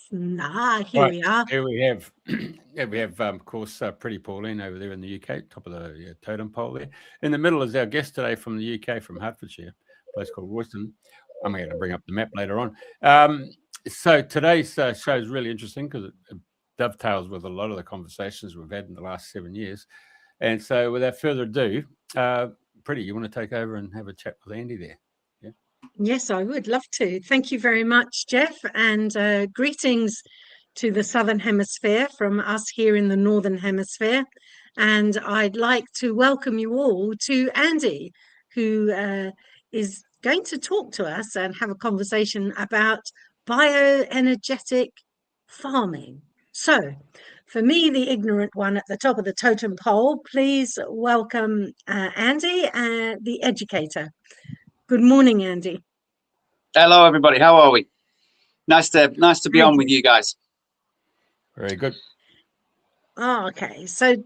Here Right, we are. here we have, of course, Priti Pauline over there in the UK, top of the totem pole there. In the middle is our guest today from the UK, from Hertfordshire, a place called Royston. I'm going to bring up the map later on. So today's show is really interesting because it dovetails with a lot of the conversations we've had in the last 7 years. And so without further ado, Priti, you want to take over and have a chat with Andy there? Yeah. Yes, I would love to. Thank you very much, Jeff, and greetings to the Southern Hemisphere from us here in the Northern Hemisphere. And I'd like to welcome you all to Andy, who is going to talk to us and have a conversation about bioenergetic farming. So, for me, the ignorant one at the top of the totem pole, please welcome Andy, the educator. Good morning, Andy. Hello, everybody. How are we? Nice to be on with you guys. Very good. Oh, okay. So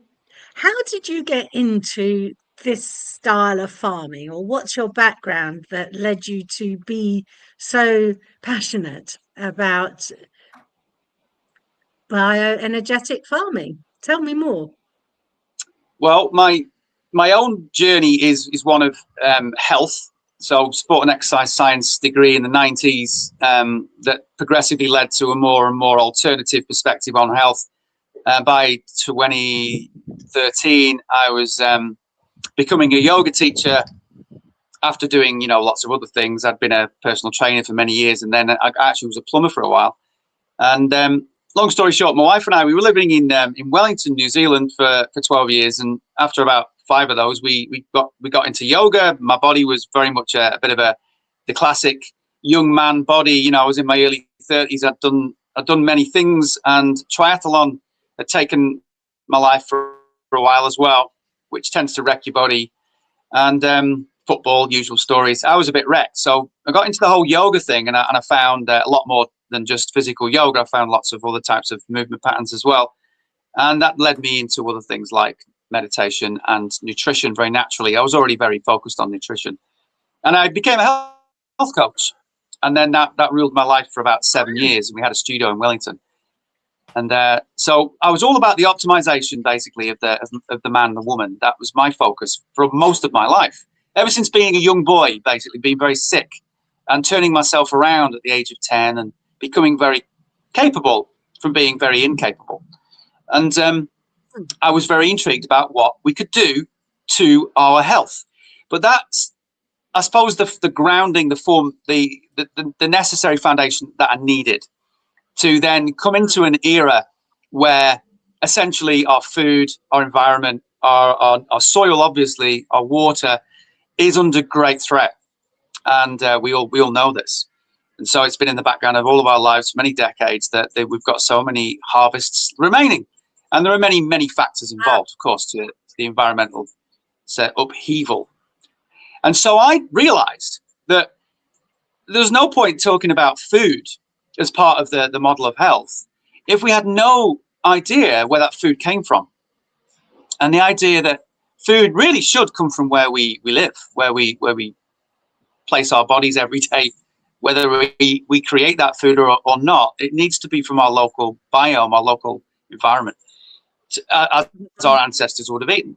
how did you get into this style of farming, or what's your background that led you to be so passionate about bioenergetic farming? Tell me more. Well, my own journey is one of health. So sport and exercise science degree in the 90s that progressively led to a more and more alternative perspective on health. By 2013, I was becoming a yoga teacher after doing, lots of other things. I'd been a personal trainer for many years, and then I actually was a plumber for a while. And long story short, my wife and I, we were living in Wellington, New Zealand for 12 years. And after about 5 of those, we got into yoga. My body was very much a bit of the classic young man body. I was in my early 30s. I'd done many things, and triathlon had taken my life for a while as well, which tends to wreck your body. And football, usual stories. I was a bit wrecked. So I got into the whole yoga thing, and I found a lot more than just physical yoga. I found lots of other types of movement patterns as well. And that led me into other things like meditation and nutrition very naturally. I was already very focused on nutrition. And I became a health coach. And then that ruled my life for about 7 years. And we had a studio in Wellington. And so I was all about the optimization, basically, of the man and the woman. That was my focus for most of my life. Ever since being a young boy, basically, being very sick and turning myself around at the age of 10 and becoming very capable from being very incapable. And I was very intrigued about what we could do to our health. But that's, I suppose, the grounding, the form, the necessary foundation that I needed to then come into an era where essentially our food, our environment, our soil, obviously, our water is under great threat. And we all know this. And so it's been in the background of all of our lives for many decades that we've got so many harvests remaining. And there are many, many factors involved, of course, to the environmental upheaval. And so I realized that there's no point talking about food as part of the model of health if we had no idea where that food came from. And the idea that food really should come from where we live, where we place our bodies every day, whether we create that food or not. It needs to be from our local biome, our local environment, as our ancestors would have eaten.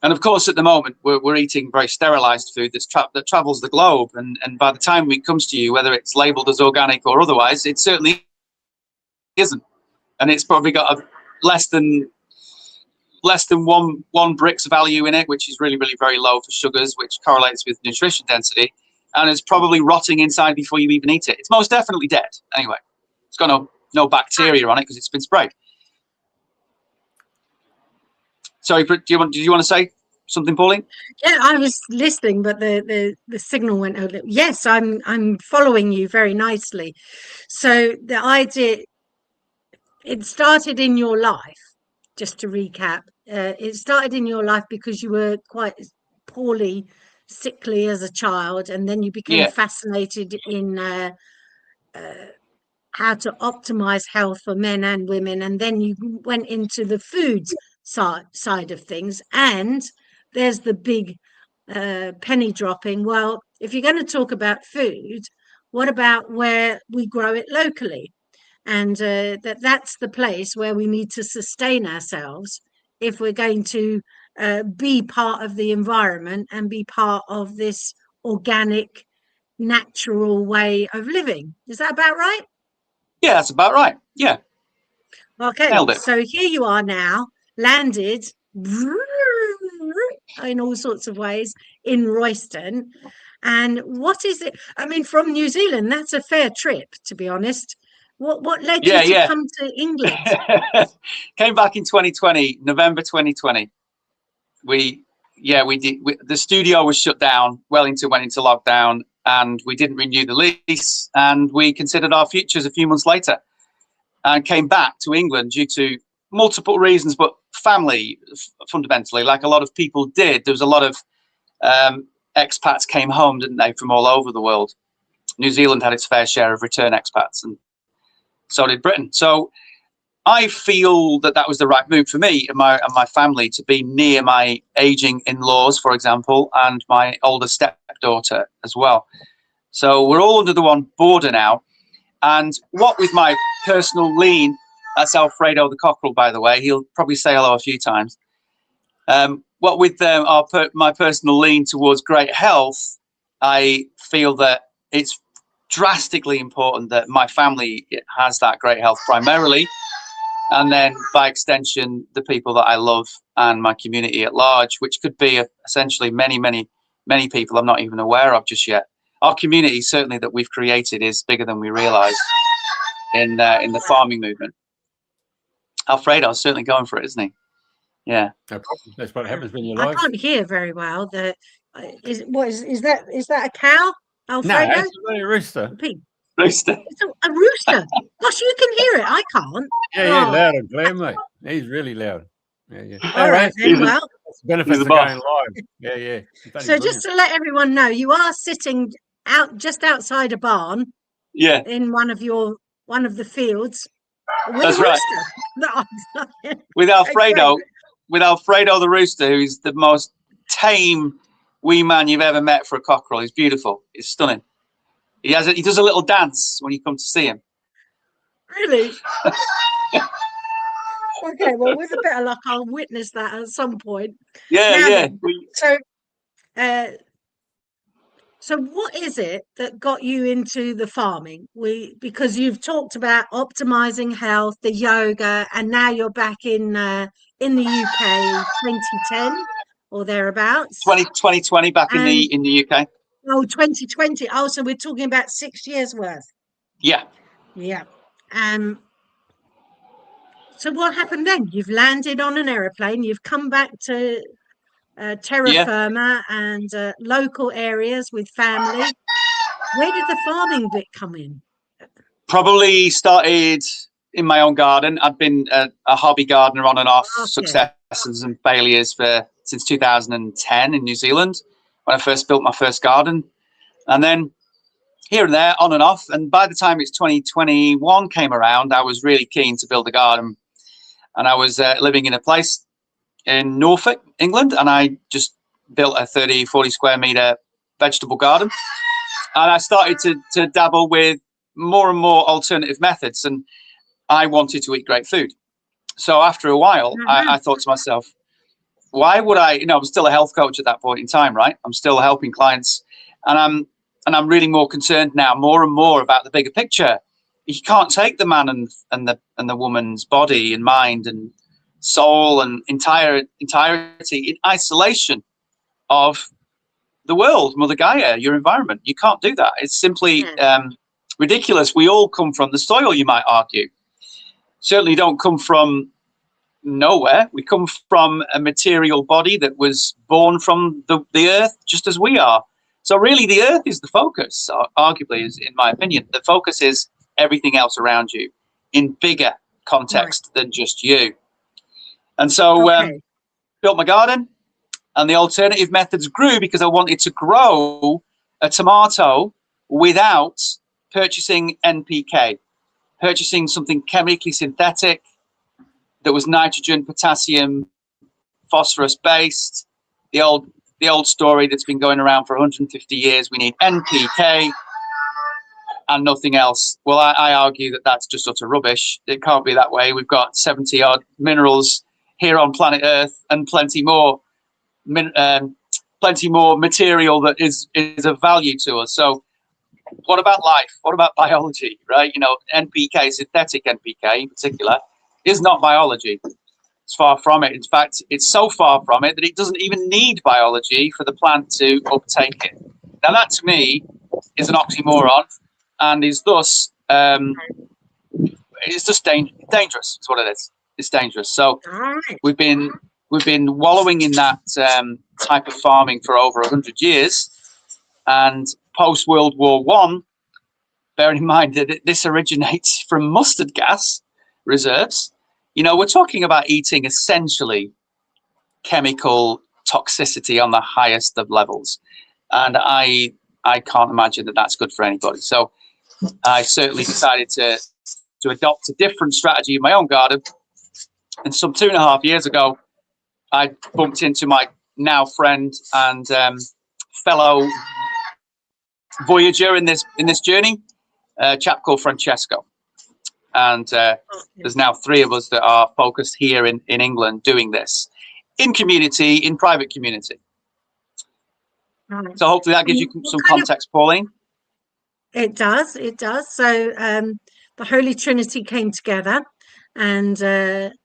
And of course, at the moment, we're eating very sterilized food that travels the globe. And by the time it comes to you, whether it's labeled as organic or otherwise, it certainly isn't. And it's probably got a less than one Brix value in it, which is really, really very low for sugars, which correlates with nutrition density. And it's probably rotting inside before you even eat it. It's most definitely dead. Anyway, it's got no bacteria on it because it's been sprayed. Sorry, did you want to say something, Pauline? Yeah, I was listening, but the signal went a little. Yes, I'm following you very nicely. So the idea, it started in your life. Just to recap, it started in your life because you were quite poorly, sickly as a child, and then you became fascinated in how to optimize health for men and women, and then you went into the foods side of things. And there's the big penny dropping. Well, if you're going to talk about food, what about where we grow it locally? and that's the place where we need to sustain ourselves if we're going to be part of the environment and be part of this organic, natural way of living. Is that about right? Yeah, that's about right. Yeah. Okay, Nailed it. so here you are now, landed in all sorts of ways in Royston. And what is it? I mean, from New Zealand, that's a fair trip, to be honest. What led you to come to England? Came back in 2020, November 2020. We did. The studio was shut down. Wellington went into lockdown, and we didn't renew the lease. And we considered our futures a few months later, and came back to England due to multiple reasons, but family fundamentally, like a lot of people did. There was a lot of expats came home, didn't they, from all over the world. New Zealand had its fair share of return expats, and so did Britain. So I feel that that was the right move for me and my family, to be near my aging in-laws, for example, and my older stepdaughter as well. So we're all under the one border now. And what with my personal lean, that's Alfredo the cockerel, by the way. He'll probably say hello a few times. What with my personal lean towards great health, I feel that it's drastically important that my family has that great health primarily, and then by extension the people that I love and my community at large, which could be essentially many people I'm not even aware of just yet. Our community, certainly, that we've created is bigger than we realize in the farming movement. Alfredo's certainly going for it, isn't he? Yeah. That's what happens when you're live. I can't hear very well. Is that a cow, Alfredo? No, it's a rooster. Rooster. It's a rooster. Gosh, you can hear it. I can't. Yeah, loud and clear, mate. He's really loud. Yeah. All right, then, well. Benefits of going live. Yeah. So just to let everyone know, you are sitting just outside a barn. Yeah. In one of the fields. That's right. With Alfredo the rooster, who's the most tame wee man you've ever met for a cockerel. He's beautiful. He's stunning. He does a little dance when you come to see him. Really? Okay, well, with a bit of luck, I'll witness that at some point. Yeah. So what is it that got you into the farming? Because you've talked about optimizing health, the yoga, and now you're back in the UK, 2010 or thereabouts. 2020 back in the UK. Oh, 2020. Oh, so we're talking about 6 years worth. Yeah. So what happened then? You've landed on an aeroplane. You've come back to terra firma and local areas with family. Where did the farming bit come in? Probably started in my own garden. I've been a hobby gardener on and off, successes and failures since 2010 in New Zealand, when I first built my first garden, and then here and there, on and off. And by the time it's 2021 came around, I was really keen to build a garden, and I was living in a place in Norfolk, England, and I just built a 30-40 square meter vegetable garden, and I started to dabble with more and more alternative methods, and I wanted to eat great food. So after a while, I thought to myself, why would I, I'm still a health coach at that point in time, right? I'm still helping clients, and I'm really more concerned now, more and more, about the bigger picture. You can't take the man and the woman's body and mind and soul and entirety in isolation of the world, Mother Gaia, your environment. You can't do that. It's simply ridiculous. We all come from the soil, you might argue. Certainly don't come from nowhere. We come from a material body that was born from the earth, just as we are. So really the earth is the focus, arguably, is, in my opinion. The focus is everything else around you in bigger context than just you. And so built my garden, and the alternative methods grew because I wanted to grow a tomato without purchasing NPK, purchasing something chemically synthetic that was nitrogen, potassium, phosphorus based. The old story that's been going around for 150 years. We need NPK. and nothing else. Well, I argue that that's just utter rubbish. It can't be that way. We've got 70 odd minerals here on planet Earth, and plenty more material that is of value to us. So what about life? What about biology, right? You know, NPK, synthetic NPK in particular, is not biology. It's far from it. In fact, it's so far from it that it doesn't even need biology for the plant to uptake it. Now, that to me is an oxymoron, and is thus it's just dangerous. Is what it is. It's dangerous. So we've been wallowing in that type of farming for over 100 years, and post World War One, bearing in mind that this originates from mustard gas reserves. You know, we're talking about eating essentially chemical toxicity on the highest of levels, and I can't imagine that that's good for anybody. So I certainly decided to adopt a different strategy in my own garden. And some 2.5 years ago, I bumped into my now friend and fellow voyager in this journey, a chap called Francesco. And there's now 3 of us that are focused here in England doing this in community, in private community. So hopefully that gives you some context, Pauline. It does. So the Holy Trinity came together, and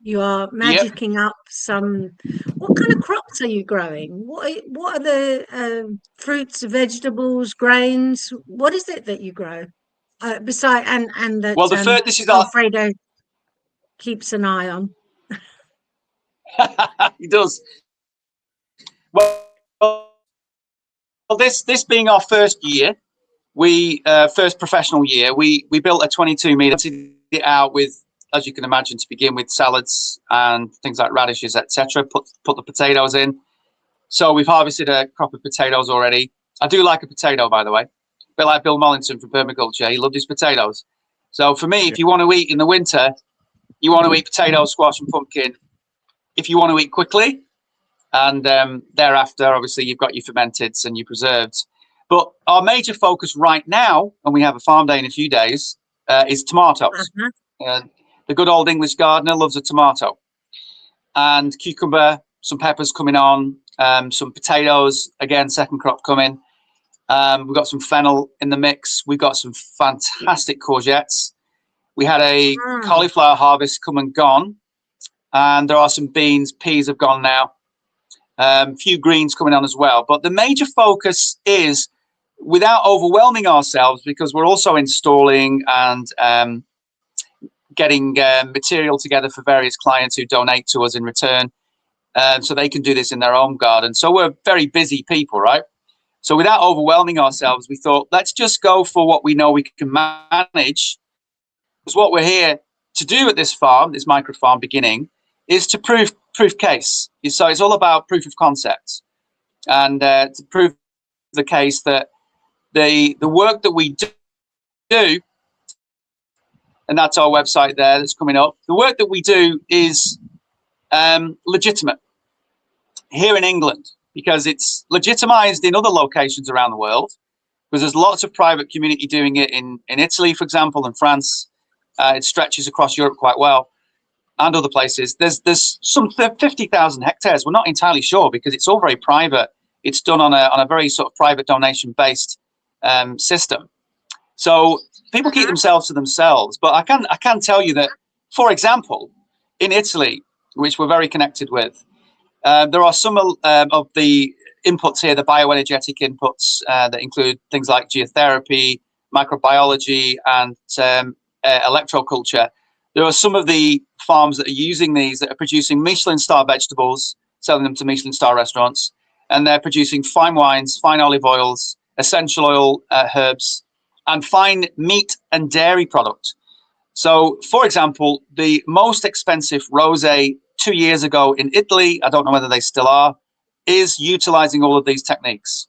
you are magicking up some. What kind of crops are you growing? What are the fruits, vegetables, grains? What is it that you grow? Beside and that this is Alfredo keeps an eye on. He does. Well, this being our first year, first professional year, we built a 22 meter, it out with, as you can imagine, to begin with, salads and things like radishes, etc. Put the potatoes in. So we've harvested a crop of potatoes already. I do like a potato, by the way. A bit like Bill Mollington from permaculture, he loved his potatoes. So for me, if you want to eat in the winter, you want to eat potatoes, squash and pumpkin. If you want to eat quickly, and thereafter, obviously, you've got your fermenteds and your preserveds. But our major focus right now, and we have a farm day in a few days, is tomatoes. The good old English gardener loves a tomato. And cucumber, some peppers coming on, some potatoes, again, second crop coming. We've got some fennel in the mix. We've got some fantastic courgettes. We had a cauliflower harvest come and gone. And there are some beans, peas have gone now. A few greens coming on as well. But the major focus is, without overwhelming ourselves, because we're also installing and getting material together for various clients who donate to us in return, so they can do this in their own garden. So we're very busy people, right? So without overwhelming ourselves, we thought, let's just go for what we know we can manage. Because what we're here to do at this farm, this micro farm beginning, is to prove case. So it's all about proof of concept, and to prove the case that the work that we do, and that's our website there that's coming up, the work that we do is legitimate here in England, because it's legitimized in other locations around the world, because there's lots of private community doing it in Italy, for example, and France. It stretches across Europe quite well, and other places. There's some 50,000 hectares. We're not entirely sure, because it's all very private. It's done on a very sort of private donation based system. So people keep themselves to themselves. But I can tell you that, for example, in Italy, which we're very connected with, there are some of the inputs here, the bioenergetic inputs that include things like geotherapy, microbiology, and electroculture. There are some of the farms that are using these that are producing Michelin star vegetables, selling them to Michelin star restaurants, and they're producing fine wines, fine olive oils, essential oil herbs, and fine meat and dairy product. So, for example, the most expensive rosé 2 years ago in Italy, I don't know whether they still are, is utilizing all of these techniques.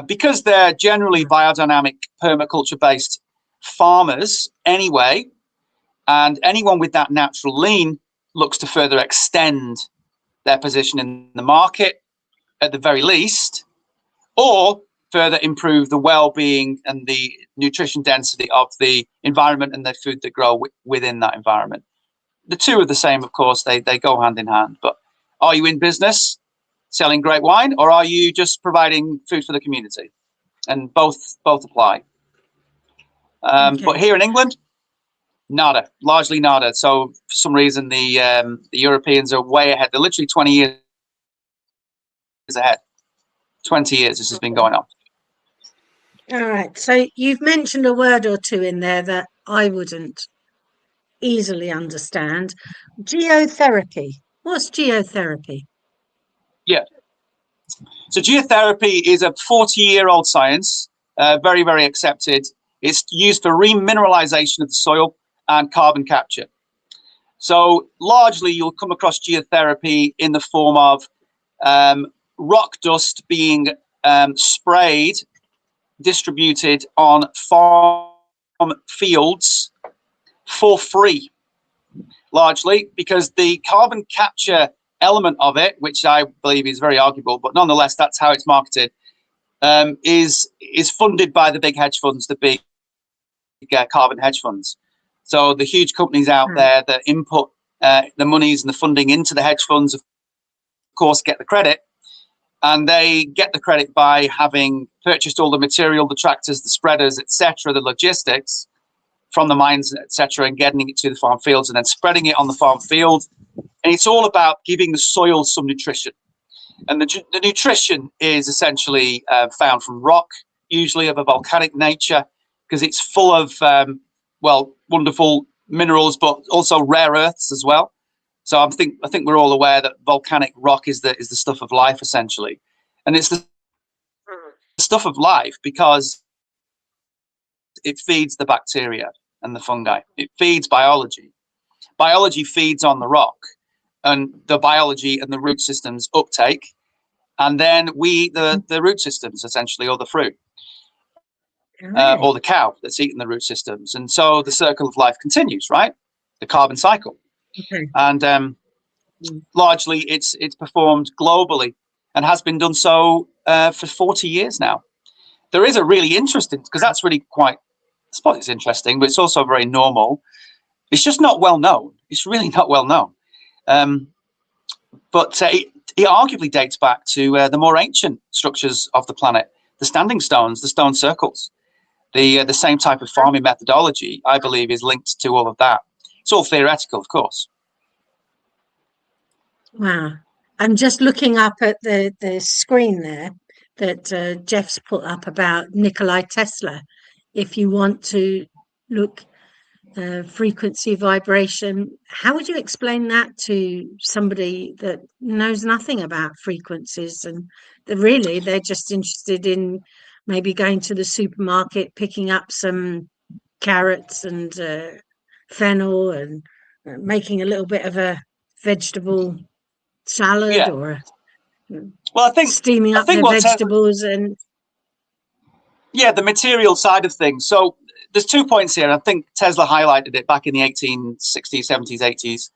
Because they're generally biodynamic permaculture-based farmers anyway, and anyone with that natural lean looks to further extend their position in the market at the very least, or further improve the well-being and the nutrition density of the environment and the food that grow within that environment. The two are the same, of course, they go hand in hand. But are you in business selling great wine, or are you just providing food for the community? And both apply. But here in England, nada, largely nada. So for some reason, the Europeans are way ahead. They're literally 20 years ahead. 20 years this has been going on. All right. So you've mentioned a word or two in there that I wouldn't easily understand. Geotherapy. What's geotherapy? Yeah. So geotherapy is a 40-year-old science, very, very accepted. It's used for remineralization of the soil and carbon capture. So largely you'll come across geotherapy in the form of rock dust being sprayed, distributed on farm fields for free, largely because the carbon capture element of it, which I believe is very arguable, but nonetheless that's how it's marketed, is funded by the big hedge funds, the big carbon hedge funds. So the huge companies out there that input the monies and the funding into the hedge funds, of course, get the credit. And they get the credit by having purchased all the material, the tractors, the spreaders, etc., the logistics from the mines, etc., and getting it to the farm fields and then spreading it on the farm field. And it's all about giving the soil some nutrition. And the nutrition is essentially found from rock, usually of a volcanic nature, because it's full of, wonderful minerals, but also rare earths as well. So I think we're all aware that volcanic rock is the stuff of life, essentially. And it's the stuff of life because it feeds the bacteria and the fungi. It feeds biology. Biology feeds on the rock, and the biology and the root systems uptake. And then we eat the root systems, essentially, or the fruit, or the cow that's eating the root systems. And so the circle of life continues, right? The carbon cycle. Okay. And largely it's performed globally and has been done so for 40 years now. There is a really interesting, because that's really quite, I suppose it's interesting, but it's also very normal. It's just not well known. It's really not well known. But it arguably dates back to the more ancient structures of the planet, the standing stones, the stone circles. The same type of farming methodology, I believe, is linked to all of that. It's all theoretical, of course. Wow. I'm just looking up at the screen there that Jeff's put up about Nikola Tesla. If you want to look frequency vibration, how would you explain that to somebody that knows nothing about frequencies, and they're just interested in maybe going to the supermarket, picking up some carrots and fennel and making a little bit of a vegetable salad, or steaming up their vegetables and the material side of things. So there's 2 points here. I think Tesla highlighted it back in the 1860s, 70s, 80s.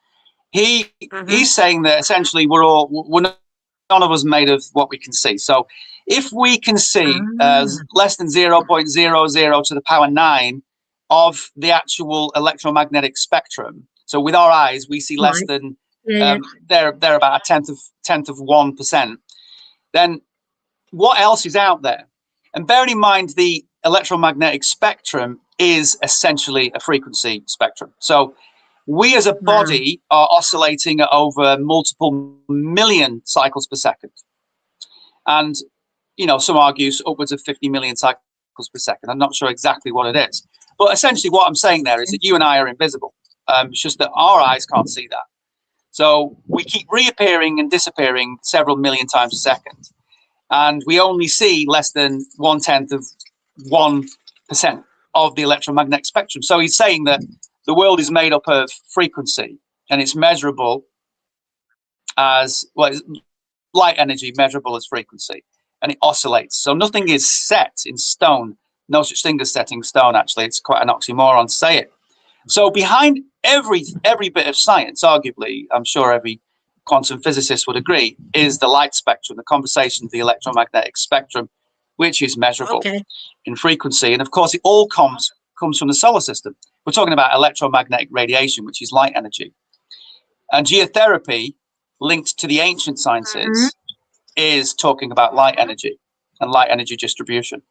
He's saying that essentially we're none of us made of what we can see. So if we can see less than 0.00 to the power 9 of the actual electromagnetic spectrum, so with our eyes we see less than they're about a tenth of 1%, then what else is out there? And bearing in mind the electromagnetic spectrum is essentially a frequency spectrum. So we as a body are oscillating at over multiple million cycles per second. And, some argue upwards of 50 million cycles per second. I'm not sure exactly what it is. But essentially what I'm saying there is that you and I are invisible. It's just that our eyes can't see that. So we keep reappearing and disappearing several million times a second. And we only see less than 1/10 of 1% of the electromagnetic spectrum. So he's saying that the world is made up of frequency, and it's measurable as, light energy measurable as frequency, and it oscillates. So nothing is set in stone. No such thing as setting stone, actually. It's quite an oxymoron to say it. So behind every bit of science, arguably, I'm sure every quantum physicist would agree, is the light spectrum, the conversation of the electromagnetic spectrum, which is measurable Okay. in frequency. And of course, it all comes from the solar system. We're talking about electromagnetic radiation, which is light energy. And geotherapy, linked to the ancient sciences, is talking about light energy and light energy distribution.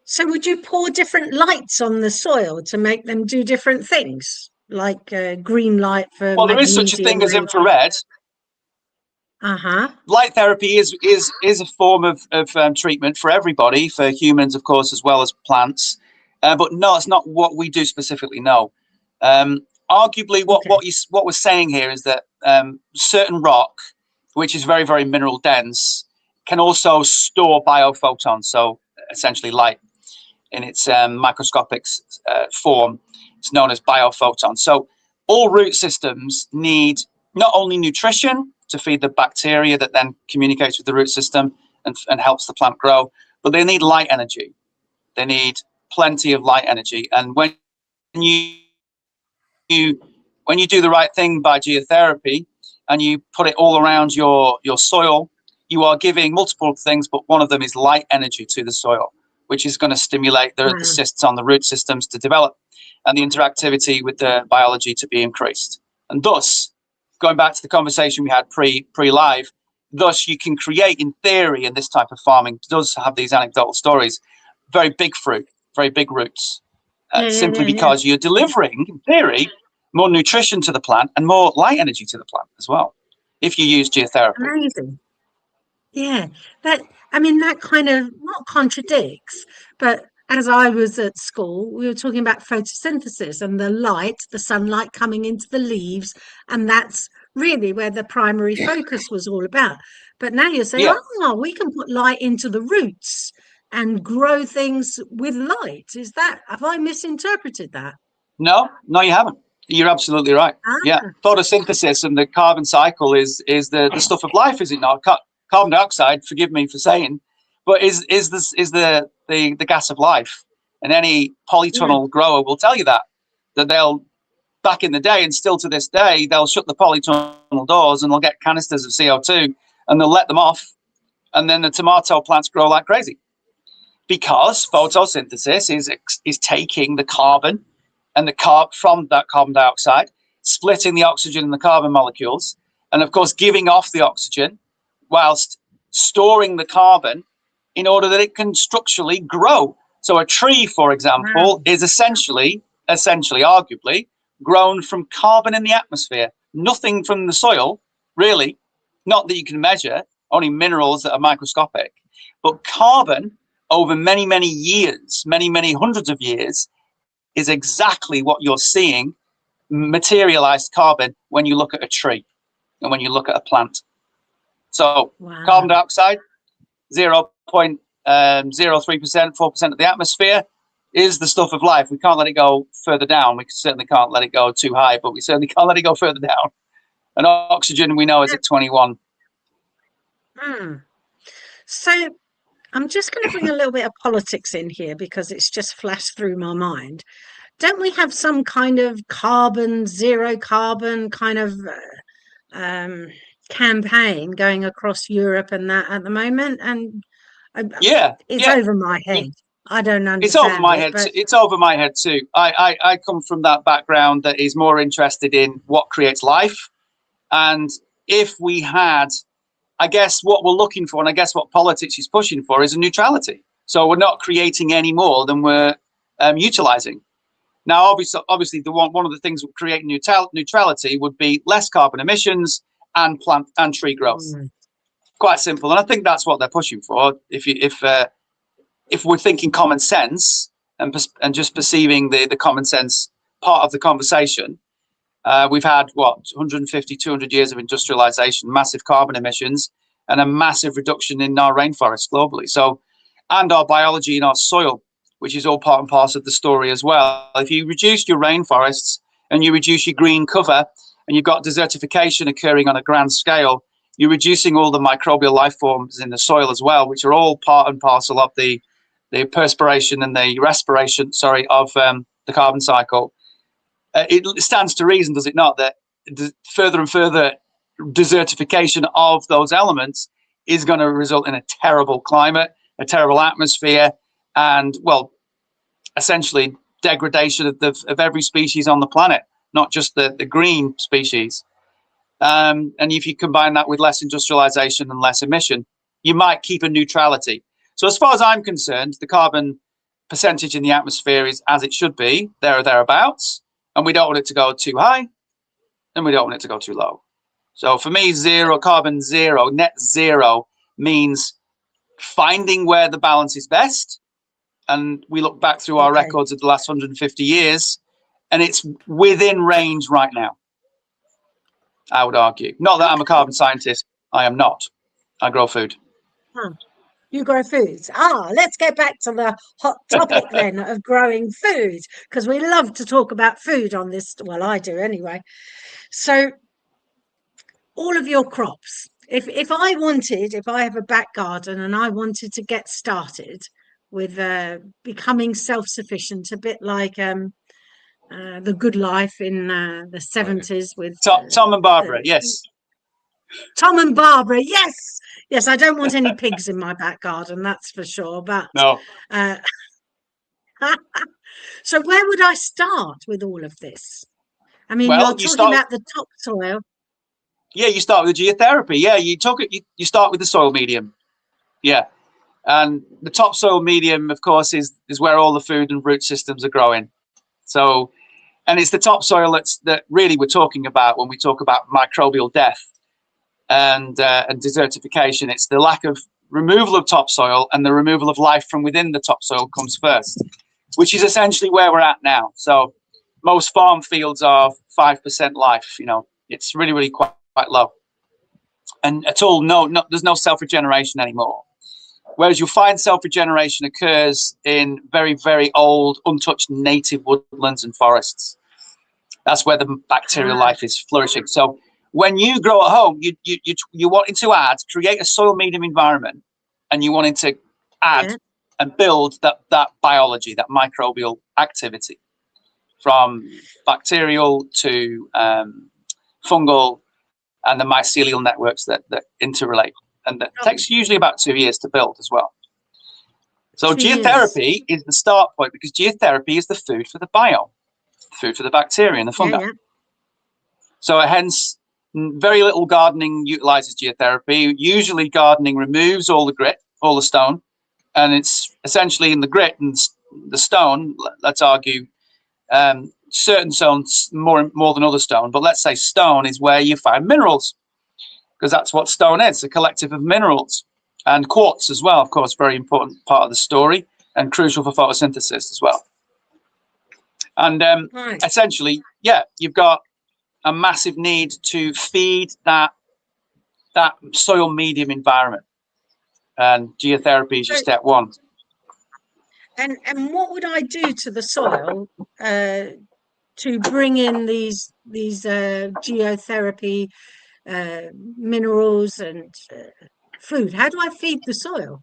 So would you pour different lights on the soil to make them do different things, like green light for Well, there is such a thing as infrared. Light therapy is a form of treatment for everybody, for humans, of course, as well as plants. But no, it's not what we do specifically. No. Arguably, what we're saying here is that certain rock, which is very, very mineral dense, can also store biophotons, so essentially light in its microscopic form. It's known as biophotons. So all root systems need not only nutrition to feed the bacteria that then communicates with the root system and helps the plant grow, but they need light energy. They need plenty of light energy. And when you do the right thing by geotherapy and you put it all around your soil, you are giving multiple things, but one of them is light energy to the soil, which is going to stimulate the cysts on the root systems to develop and the interactivity with the biology to be increased. And thus, going back to the conversation we had pre-live, thus you can create, in theory, in this type of farming, does have these anecdotal stories, very big fruit, very big roots, simply because you're delivering, in theory, more nutrition to the plant and more light energy to the plant as well, if you use geotherapy. Amazing. Yeah, that kind of not contradicts, but as I was at school, we were talking about photosynthesis and the light, the sunlight coming into the leaves, and that's really where the primary focus was all about. But now you're saying, oh, we can put light into the roots and grow things with light. Have I misinterpreted that? No, you haven't. You're absolutely right. Yeah, photosynthesis and the carbon cycle is the stuff of life, is it not? Carbon dioxide, forgive me for saying, but is the gas of life. And any polytunnel grower will tell you that they'll, back in the day and still to this day, they'll shut the polytunnel doors and they'll get canisters of CO2 and they'll let them off, and then the tomato plants grow like crazy, because photosynthesis is taking the carbon and the from that carbon dioxide, splitting the oxygen and the carbon molecules, and of course giving off the oxygen whilst storing the carbon in order that it can structurally grow. So a tree, for example, is essentially, arguably, grown from carbon in the atmosphere, nothing from the soil, really, not that you can measure, only minerals that are microscopic, but carbon over many, many years, many hundreds of years, is exactly what you're seeing materialized carbon when you look at a tree and when you look at a plant. So carbon dioxide, 0.03%, 4% of the atmosphere, is the stuff of life. We can't let it go further down. We certainly can't let it go too high, but we certainly can't let it go further down. And oxygen, we know, is at 21. So I'm just going to bring a little bit of politics in here because it's just flashed through my mind. Don't we have some kind of zero carbon kind of campaign going across Europe and that at the moment? And it's over my head. I don't understand. It's over my head. It's over my head too. I come from that background that is more interested in what creates life, and if we had, I guess what we're looking for, and I guess what politics is pushing for, is a neutrality. So we're not creating any more than we're utilizing. Now, obviously, one of the things that create neutrality would be less carbon emissions and plant and tree growth. Quite simple, and I think that's what they're pushing for. If we're thinking common sense and just perceiving the common sense part of the conversation, we've had 150, 200 years of industrialization, massive carbon emissions, and a massive reduction in our rainforests globally. So, and our biology in our soil, which is all part and parcel of the story as well. If you reduce your rainforests and you reduce your green cover, and you've got desertification occurring on a grand scale, you're reducing all the microbial life forms in the soil as well, which are all part and parcel of the perspiration and the respiration, of the carbon cycle. It stands to reason, does it not, that further and further desertification of those elements is going to result in a terrible climate, a terrible atmosphere, and, well, essentially degradation of every species on the planet, not just the green species. And if you combine that with less industrialization and less emission, you might keep a neutrality. So as far as I'm concerned, the carbon percentage in the atmosphere is as it should be, there or thereabouts, and we don't want it to go too high, and we don't want it to go too low. So for me, carbon zero, net zero means finding where the balance is best. And we look back through our records of the last 150 years, and it's within range right now, I would argue. Not that I'm a carbon scientist. I am not. I grow food. Huh. You grow foods. Let's get back to the hot topic then of growing food, because we love to talk about food on this. Well, I do anyway. So all of your crops, if I have a back garden and I wanted to get started with becoming self-sufficient, a bit like The Good Life in the 70s with Tom and Barbara, yes. Tom and Barbara, yes. I don't want any pigs in my back garden, that's for sure. But no. So where would I start with all of this? I mean, well, you're talking about the topsoil. Yeah, you start with the geotherapy. Yeah, you start with the soil medium. Yeah, and the topsoil medium, of course, is where all the food and root systems are growing. So, and it's the topsoil that really we're talking about when we talk about microbial death and desertification. It's the lack of removal of topsoil, and the removal of life from within the topsoil comes first, which is essentially where we're at now. So most farm fields are 5% life. You know, it's really, really quite low. And at all, there's no self-regeneration anymore. Whereas you'll find self-regeneration occurs in very, very old, untouched native woodlands and forests. That's where the bacterial life is flourishing. So when you grow at home, you wanting to create a soil medium environment, and you wanting to add and build that biology, that microbial activity, from bacterial to fungal, and the mycelial networks that interrelate. And that takes usually about 2 years to build as well. So geotherapy is the start point, because geotherapy is the food for the biome, food for the bacteria and the fungi. So hence, very little gardening utilizes geotherapy. Usually gardening removes all the grit, all the stone, and it's essentially in the grit and the stone, let's argue, certain stones more than other stone, but let's say stone is where you find minerals, because that's what stone is, a collective of minerals. And quartz as well, of course, very important part of the story and crucial for photosynthesis as well. And essentially, you've got a massive need to feed that soil medium environment, and geotherapy is your step one. And what would I do to the soil to bring in these geotherapy minerals and food? How do I feed the soil?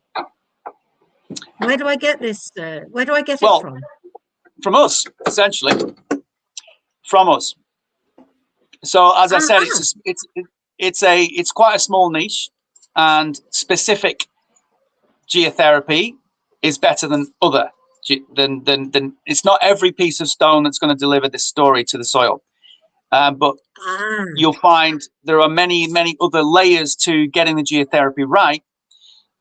Where do I get this? Where do I get it from? From us, essentially. From us. So as I said, it's quite a small niche, and specific geotherapy is better than other. Than it's not every piece of stone that's going to deliver this story to the soil. But you'll find there are many other layers to getting the geotherapy right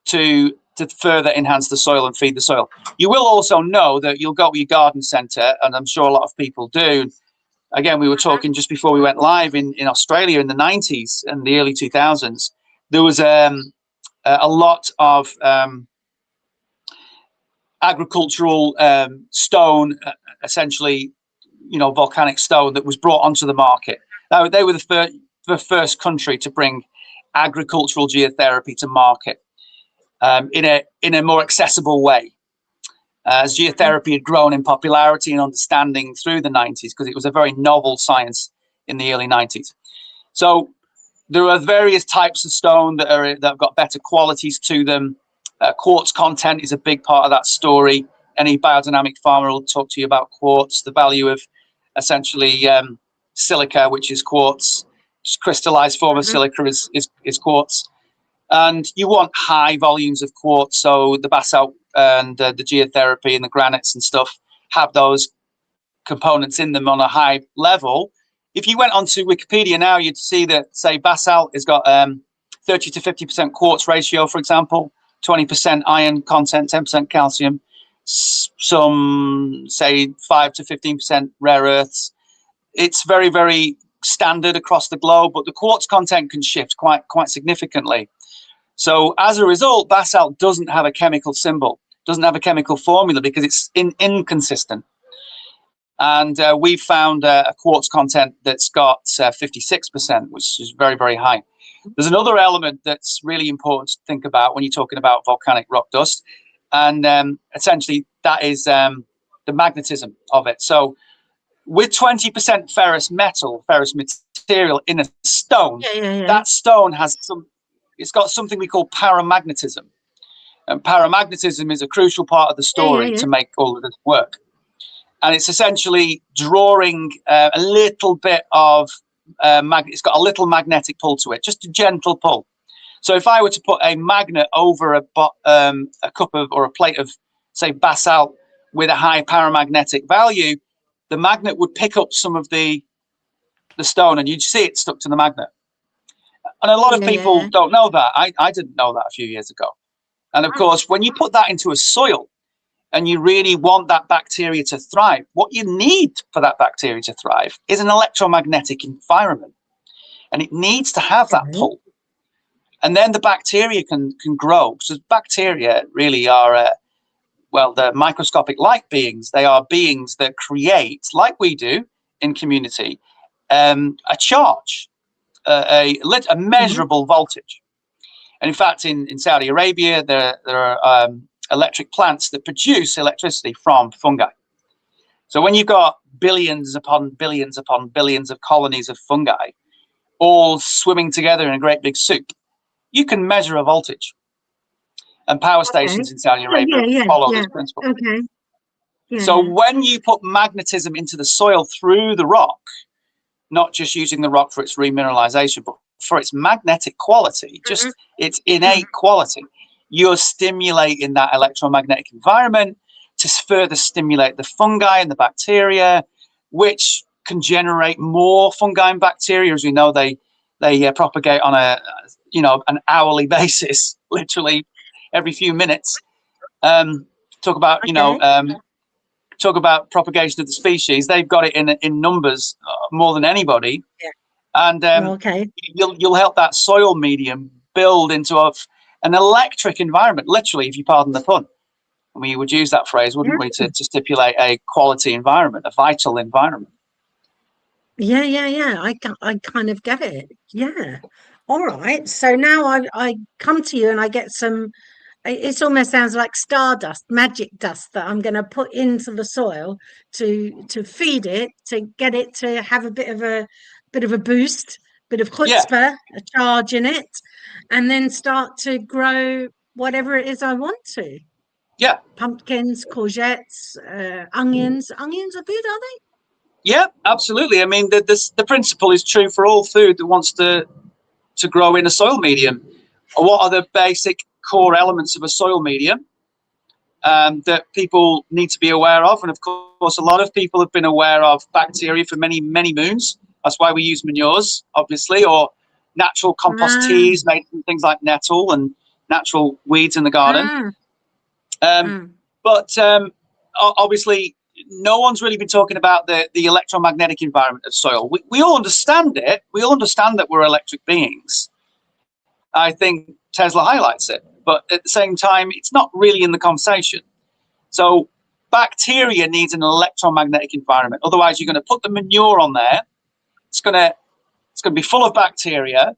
to further enhance the soil and feed the soil. You will also know that you'll go to your garden centre, and I'm sure a lot of people do. Again, we were talking just before we went live in Australia in the 90s and the early 2000s. There was a lot of agricultural stone, essentially, volcanic stone that was brought onto the market. Now, they were the first country to bring agricultural geotherapy to market in a more accessible way. As geotherapy had grown in popularity and understanding through the 90s, because it was a very novel science in the early 90s. So there are various types of stone that have got better qualities to them. Quartz content is a big part of that story. Any biodynamic farmer will talk to you about quartz, the value of essentially silica, which is quartz. Just crystallized form of silica is quartz. And you want high volumes of quartz, so the basalt and the geotherapy and the granites and stuff have those components in them on a high level. If you went onto Wikipedia now, you'd see that, say, basalt has got 30 to 50% quartz ratio, for example, 20% iron content, 10% calcium, some say 5 to 15% rare earths. It's very, very standard across the globe, but the quartz content can shift quite significantly. So as a result, basalt doesn't have a chemical symbol, doesn't have a chemical formula, because it's inconsistent. And we found a quartz content that's got 56%, which is very, very high. There's another element that's really important to think about when you're talking about volcanic rock dust, and essentially that is the magnetism of it. So with 20% ferrous material in a stone, that stone has it's got something we call paramagnetism. And paramagnetism is a crucial part of the story to make all of this work. And it's essentially drawing a little bit of it's got a little magnetic pull to it, just a gentle pull. So if I were to put a magnet over a cup of, or a plate of, say, basalt with a high paramagnetic value, the magnet would pick up some of the stone, and you'd see it stuck to the magnet. And a lot of people don't know that. I didn't know that a few years ago. And of course, when you put that into a soil and you really want that bacteria to thrive, what you need for that bacteria to thrive is an electromagnetic environment. And it needs to have that pull. And then the bacteria can grow. So bacteria really are, well, they're microscopic light beings. They are beings that create, like we do in community, a charge, a measurable voltage. And in fact, in Saudi Arabia, there are electric plants that produce electricity from fungi. So when you've got billions upon billions upon billions of colonies of fungi all swimming together in a great big soup, you can measure a voltage. And power stations in Saudi Arabia follow this principle. So when you put magnetism into the soil through the rock, not just using the rock for its remineralization, but for its magnetic quality, just its innate quality, you're stimulating that electromagnetic environment to further stimulate the fungi and the bacteria, which can generate more fungi and bacteria. As we know, they propagate on an hourly basis, literally every few minutes. Talk about talk about propagation of the species. They've got it in numbers more than anybody. And you'll help that soil medium build into an electric environment, literally, if you pardon the pun. We would use that phrase, wouldn't we, to stipulate a quality environment, a vital environment. I kind of get it. All right. So now I come to you and I get some, it almost sounds like stardust, magic dust that I'm going to put into the soil to feed it, to get it to have a bit of a boost, bit of chutzpah, a charge in it, and then start to grow whatever it is I want to. Pumpkins, courgettes, onions. Onions are good, are they? Yeah, absolutely. I mean, the principle is true for all food that wants to grow in a soil medium. What are the basic core elements of a soil medium that people need to be aware of? And of course, a lot of people have been aware of bacteria for many, many moons. That's why we use manures, obviously, or natural compost teas made from things like nettle and natural weeds in the garden. But obviously, no one's really been talking about the electromagnetic environment of soil. We all understand it. We all understand that we're electric beings. I think Tesla highlights it, but at the same time, it's not really in the conversation. So bacteria needs an electromagnetic environment. Otherwise, you're going to put the manure on there. It's going to be full of bacteria.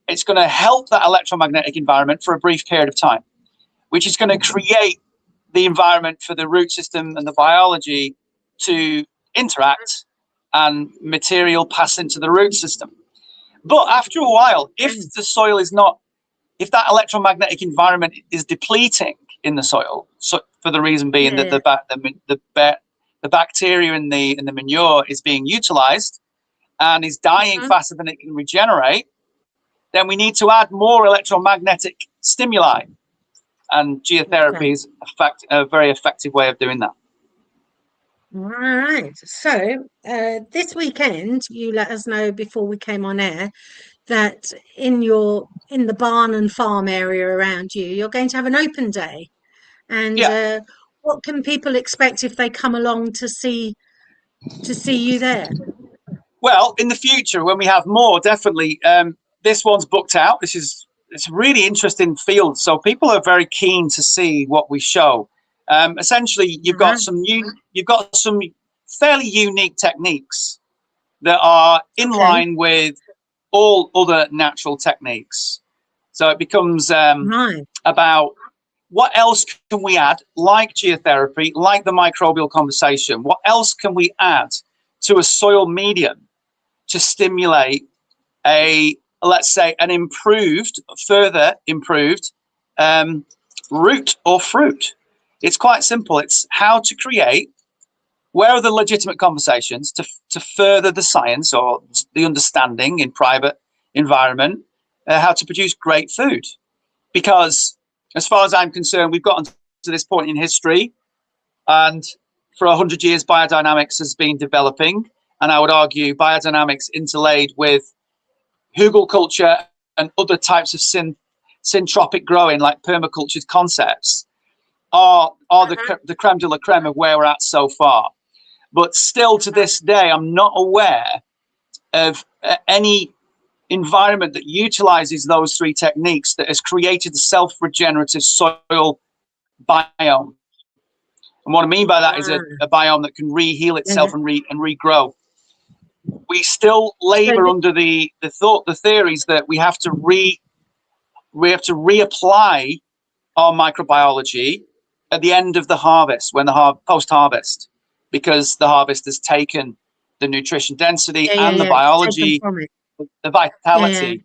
It's going to help that electromagnetic environment for a brief period of time, which is going to create the environment for the root system and the biology to interact and material pass into the root system. But after a while, if the soil is not, if that electromagnetic environment is depleting in the soil, so for the reason being that the bacteria in the manure is being utilized and is dying faster than it can regenerate, then we need to add more electromagnetic stimuli. And geotherapy is a very effective way of doing that. All right. So this weekend, you let us know before we came on air that in the barn and farm area around you, you're going to have an open day. And Yeah. what can people expect if they come along to see you there? Well, in the future, when we have more, definitely. This one's booked out. It's a really interesting field, so people are very keen to see what we show. Essentially, you've got some fairly unique techniques that are in line with all other natural techniques. So it becomes about what else can we add, like geotherapy, like the microbial conversation. What else can we add to a soil medium to stimulate let's say, an further improved root or fruit? It's quite simple. It's how to create, where are the legitimate conversations to further the science or the understanding in private environment, how to produce great food. Because as far as I'm concerned, we've gotten to this point in history, and for 100 years, biodynamics has been developing. And I would argue biodynamics interlaid with hugelculture and other types of syntropic growing, like permaculture concepts, are the creme de la creme of where we're at so far. But still to this day, I'm not aware of any environment that utilizes those three techniques that has created a self-regenerative soil biome. And what I mean by that is a biome that can re-heal itself and regrow. We still labor under the theories that we have to reapply our microbiology at the end of the harvest, when post-harvest, because the harvest has taken the nutrition density and the biology, the vitality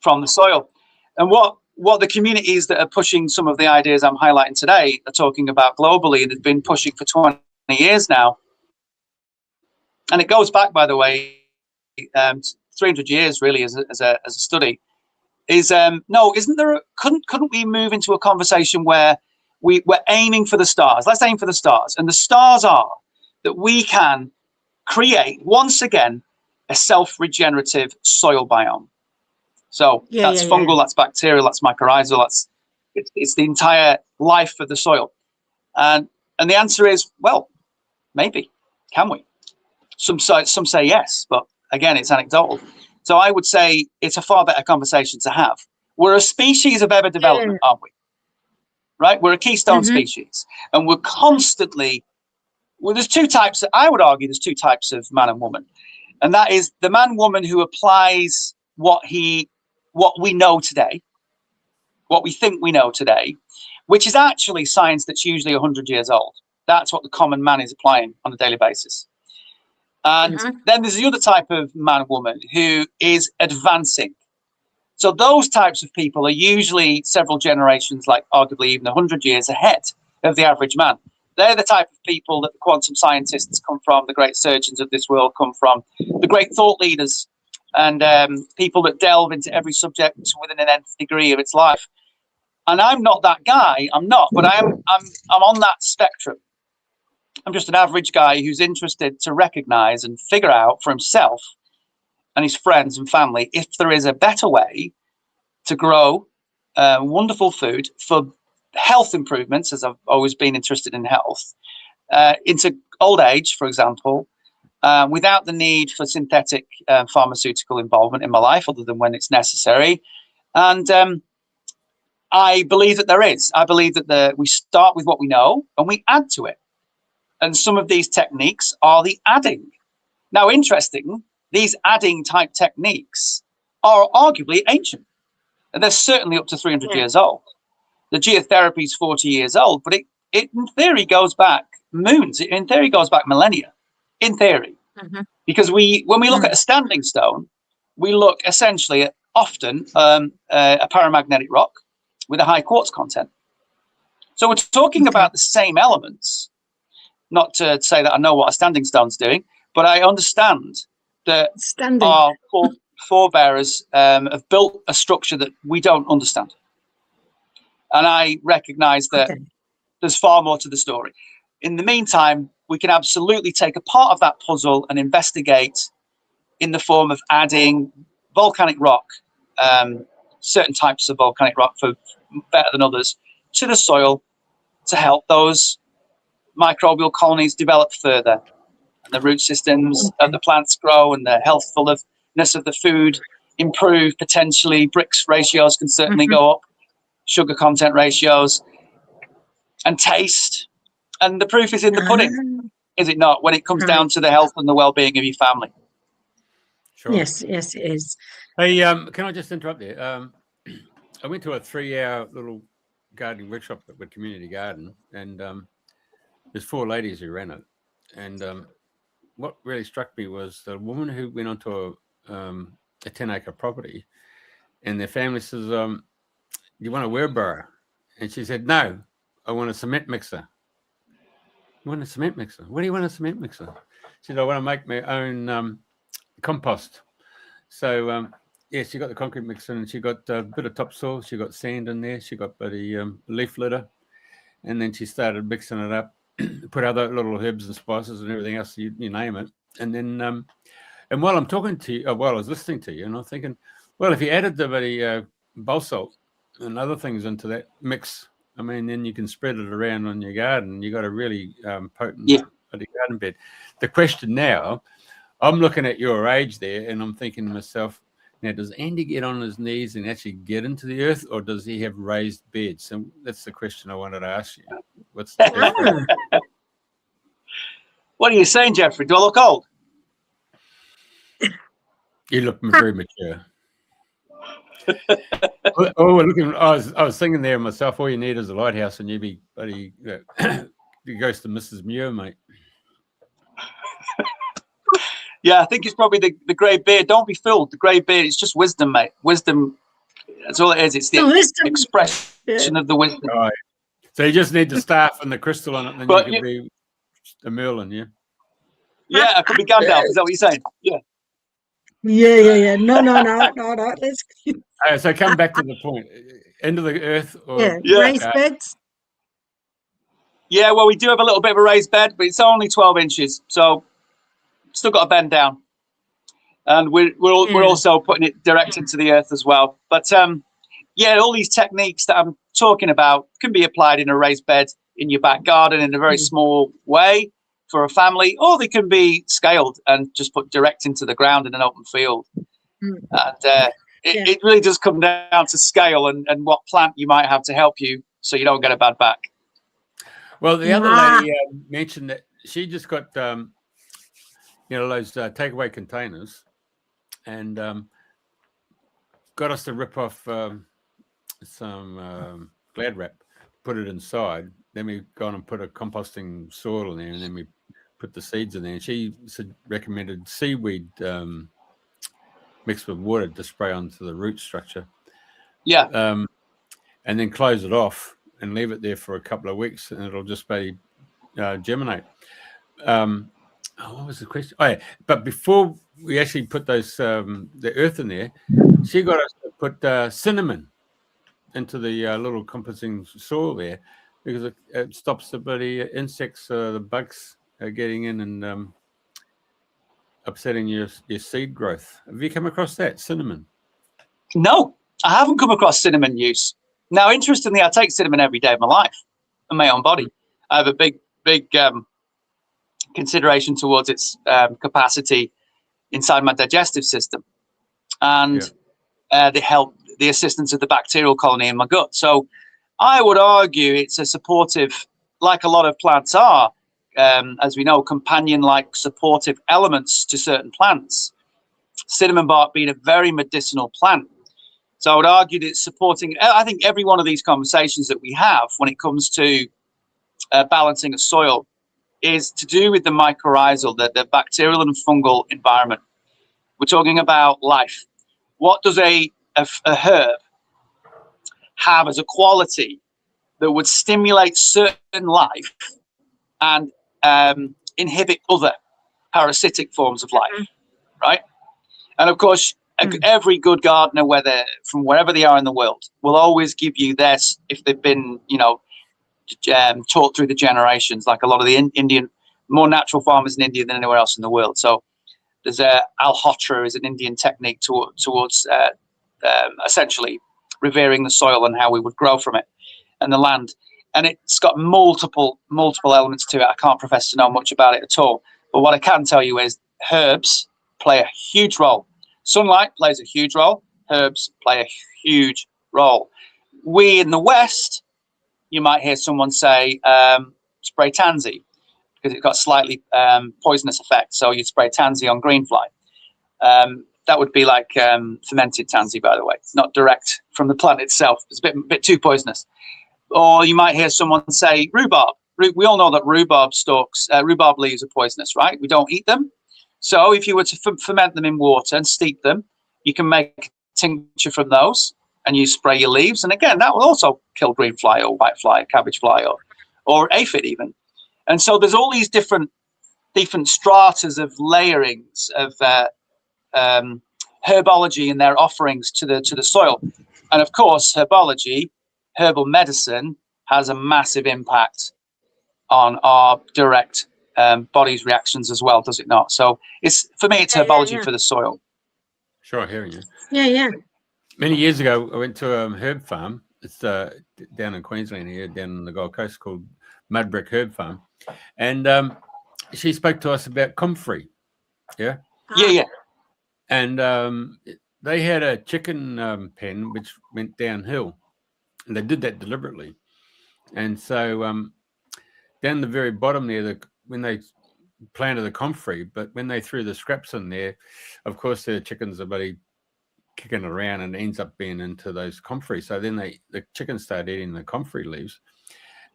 from the soil. And what the communities that are pushing some of the ideas I'm highlighting today are talking about globally, and have been pushing for 20 years now, and it goes back, by the way, 300 years really as a study, is couldn't we move into a conversation where we're aiming for the stars? Let's aim for the stars. And the stars are that we can create, once again, a self-regenerative soil biome. So that's fungal, that's bacterial, that's mycorrhizal, it's the entire life of the soil. And the answer is, well, maybe. Can we? Some say yes, but again, it's anecdotal. So I would say it's a far better conversation to have. We're a species of ever development, aren't we? Right? We're a keystone species, and we're constantly. Well, there's two types. I would argue there's two types of man and woman, and that is the man-woman who applies what we know today, what we think we know today, which is actually science that's usually 100 years old. That's what the common man is applying on a daily basis. And then there's the other type of man-woman who is advancing. So those types of people are usually several generations, like arguably even 100 years ahead of the average man. They're the type of people that the quantum scientists come from, the great surgeons of this world come from, the great thought leaders, and people that delve into every subject within an nth degree of its life. And I'm not that guy. I'm not, but I'm on that spectrum. I'm just an average guy who's interested to recognize and figure out for himself and his friends and family if there is a better way to grow wonderful food for health improvements, as I've always been interested in health, into old age, for example, without the need for synthetic pharmaceutical involvement in my life, other than when it's necessary. And I believe that there is. I believe that we start with what we know and we add to it. And some of these techniques are the adding. Now, interesting, these adding type techniques are arguably ancient. And they're certainly up to 300 years old. The geotherapy is 40 years old, but it in theory goes back moons. It in theory goes back millennia, in theory. Because when we look at a standing stone, we look essentially at often a paramagnetic rock with a high quartz content. So we're talking about the same elements. Not to say that I know what a standing stone's doing, but I understand that our forebearers have built a structure that we don't understand. And I recognize that there's far more to the story. In the meantime, we can absolutely take a part of that puzzle and investigate in the form of adding volcanic rock, certain types of volcanic rock for better than others, to the soil to help those microbial colonies develop further, and the root systems of the plants grow, and the healthfulness of the food improve potentially. Brix ratios can certainly go up, sugar content ratios, and taste. And the proof is in the pudding, is it not, when it comes down to the health and the well-being of your family? Sure. Yes, it is. Hey, can I just interrupt there? I went to a 3-hour little gardening workshop at the community garden, and there's 4 ladies who ran it. And what really struck me was the woman who went onto a 10-acre property, and their family says, "You want a wheelbarrow?" And she said, "No, I want a cement mixer." "You want a cement mixer? What do you want a cement mixer?" She said, "I want to make my own compost." So yeah, she got the concrete mixer, and she got a bit of topsoil. She got sand in there. She got the leaf litter, and then she started mixing it up. Put other little herbs and spices and everything else, you name it. And then, and while I'm talking to you, while I was listening to you, and I'm thinking, well, if you added the basalt and other things into that mix, I mean, then you can spread it around on your garden. You got a really potent garden bed. The question now, I'm looking at your age there, and I'm thinking to myself, now, does Andy get on his knees and actually get into the earth, or does he have raised beds? And that's the question I wanted to ask you. What's the What are you saying, Jeffrey? Do I look old? You look very mature. Oh, looking. I was thinking there myself. All you need is a lighthouse, and you'd be bloody the ghost of Mrs. Muir, mate. Yeah, I think it's probably the grey beard. Don't be fooled. The grey beard, it's just wisdom, mate. Wisdom, that's all it is. It's the expression of the wisdom. Right. So you just need the staff and the crystal on it, and then you could be a Merlin, yeah? Yeah, I could be Gandalf. Is that what you're saying? Yeah. Yeah. No. Let's So come back to the point. Into the earth or raised beds? Yeah, well, we do have a little bit of a raised bed, but it's only 12 inches. So still got to bend down, and we're also putting it direct into the earth as well. But yeah, all these techniques that I'm talking about can be applied in a raised bed in your back garden in a very small way for a family, or they can be scaled and just put direct into the ground in an open field. And it really does come down to scale and what plant you might have to help you so you don't get a bad back. Well, the other lady mentioned that she just got those takeaway containers, and got us to rip off some Glad wrap, put it inside. Then we gone and put a composting soil in there, and then we put the seeds in there. And she recommended seaweed mixed with water to spray onto the root structure. Yeah. And then close it off and leave it there for a couple of weeks, and it'll just be germinate. What was the question? Oh, yeah. But before we actually put those the earth in there, she got us to put cinnamon into the little composting soil there, because it stops the bloody insects, the bugs getting in and upsetting your seed growth. Have you come across that, cinnamon? No, I haven't come across cinnamon use. Now, interestingly, I take cinnamon every day of my life in my own body. I have a big consideration towards its capacity inside my digestive system, and the assistance of the bacterial colony in my gut. So I would argue it's a supportive, like a lot of plants are, as we know, companion-like supportive elements to certain plants. Cinnamon bark being a very medicinal plant. So I would argue that it's supporting, I think every one of these conversations that we have when it comes to balancing a soil is to do with the mycorrhizal, the bacterial and fungal environment. We're talking about life. What does a herb have as a quality that would stimulate certain life and inhibit other parasitic forms of life, right? And of course, every good gardener, whether from wherever they are in the world, will always give you this if they've been, taught through the generations, like a lot of the Indian, more natural farmers in India than anywhere else in the world. So there's alhotra is an Indian technique towards essentially revering the soil and how we would grow from it and the land. And it's got multiple elements to it. I can't profess to know much about it at all. But what I can tell you is herbs play a huge role. Sunlight plays a huge role. Herbs play a huge role. We in the West, you might hear someone say, spray tansy, because it's got slightly poisonous effect. So you'd spray tansy on greenfly. That would be like fermented tansy, by the way. It's not direct from the plant itself. It's a bit too poisonous. Or you might hear someone say rhubarb. We all know that rhubarb leaves are poisonous, right? We don't eat them. So if you were to ferment them in water and steep them, you can make a tincture from those and you spray your leaves. And again, that will also kill green fly or white fly, cabbage fly, or aphid even. And so there's all these different stratas of layerings of herbology in their offerings to the soil. And of course, herbal medicine has a massive impact on our direct body's reactions as well, does it not? So for me, it's herbology for the soil. Sure, hearing you. Yeah. Many years ago, I went to a herb farm. It's down in Queensland here, down on the Gold Coast, called Mudbrick Herb Farm. And she spoke to us about comfrey. Yeah. And they had a chicken pen which went downhill. And they did that deliberately. And so down the very bottom there, when they planted the comfrey, but when they threw the scraps in there, of course, the chickens are bloody kicking around and ends up being into those comfrey. So then the chickens start eating the comfrey leaves.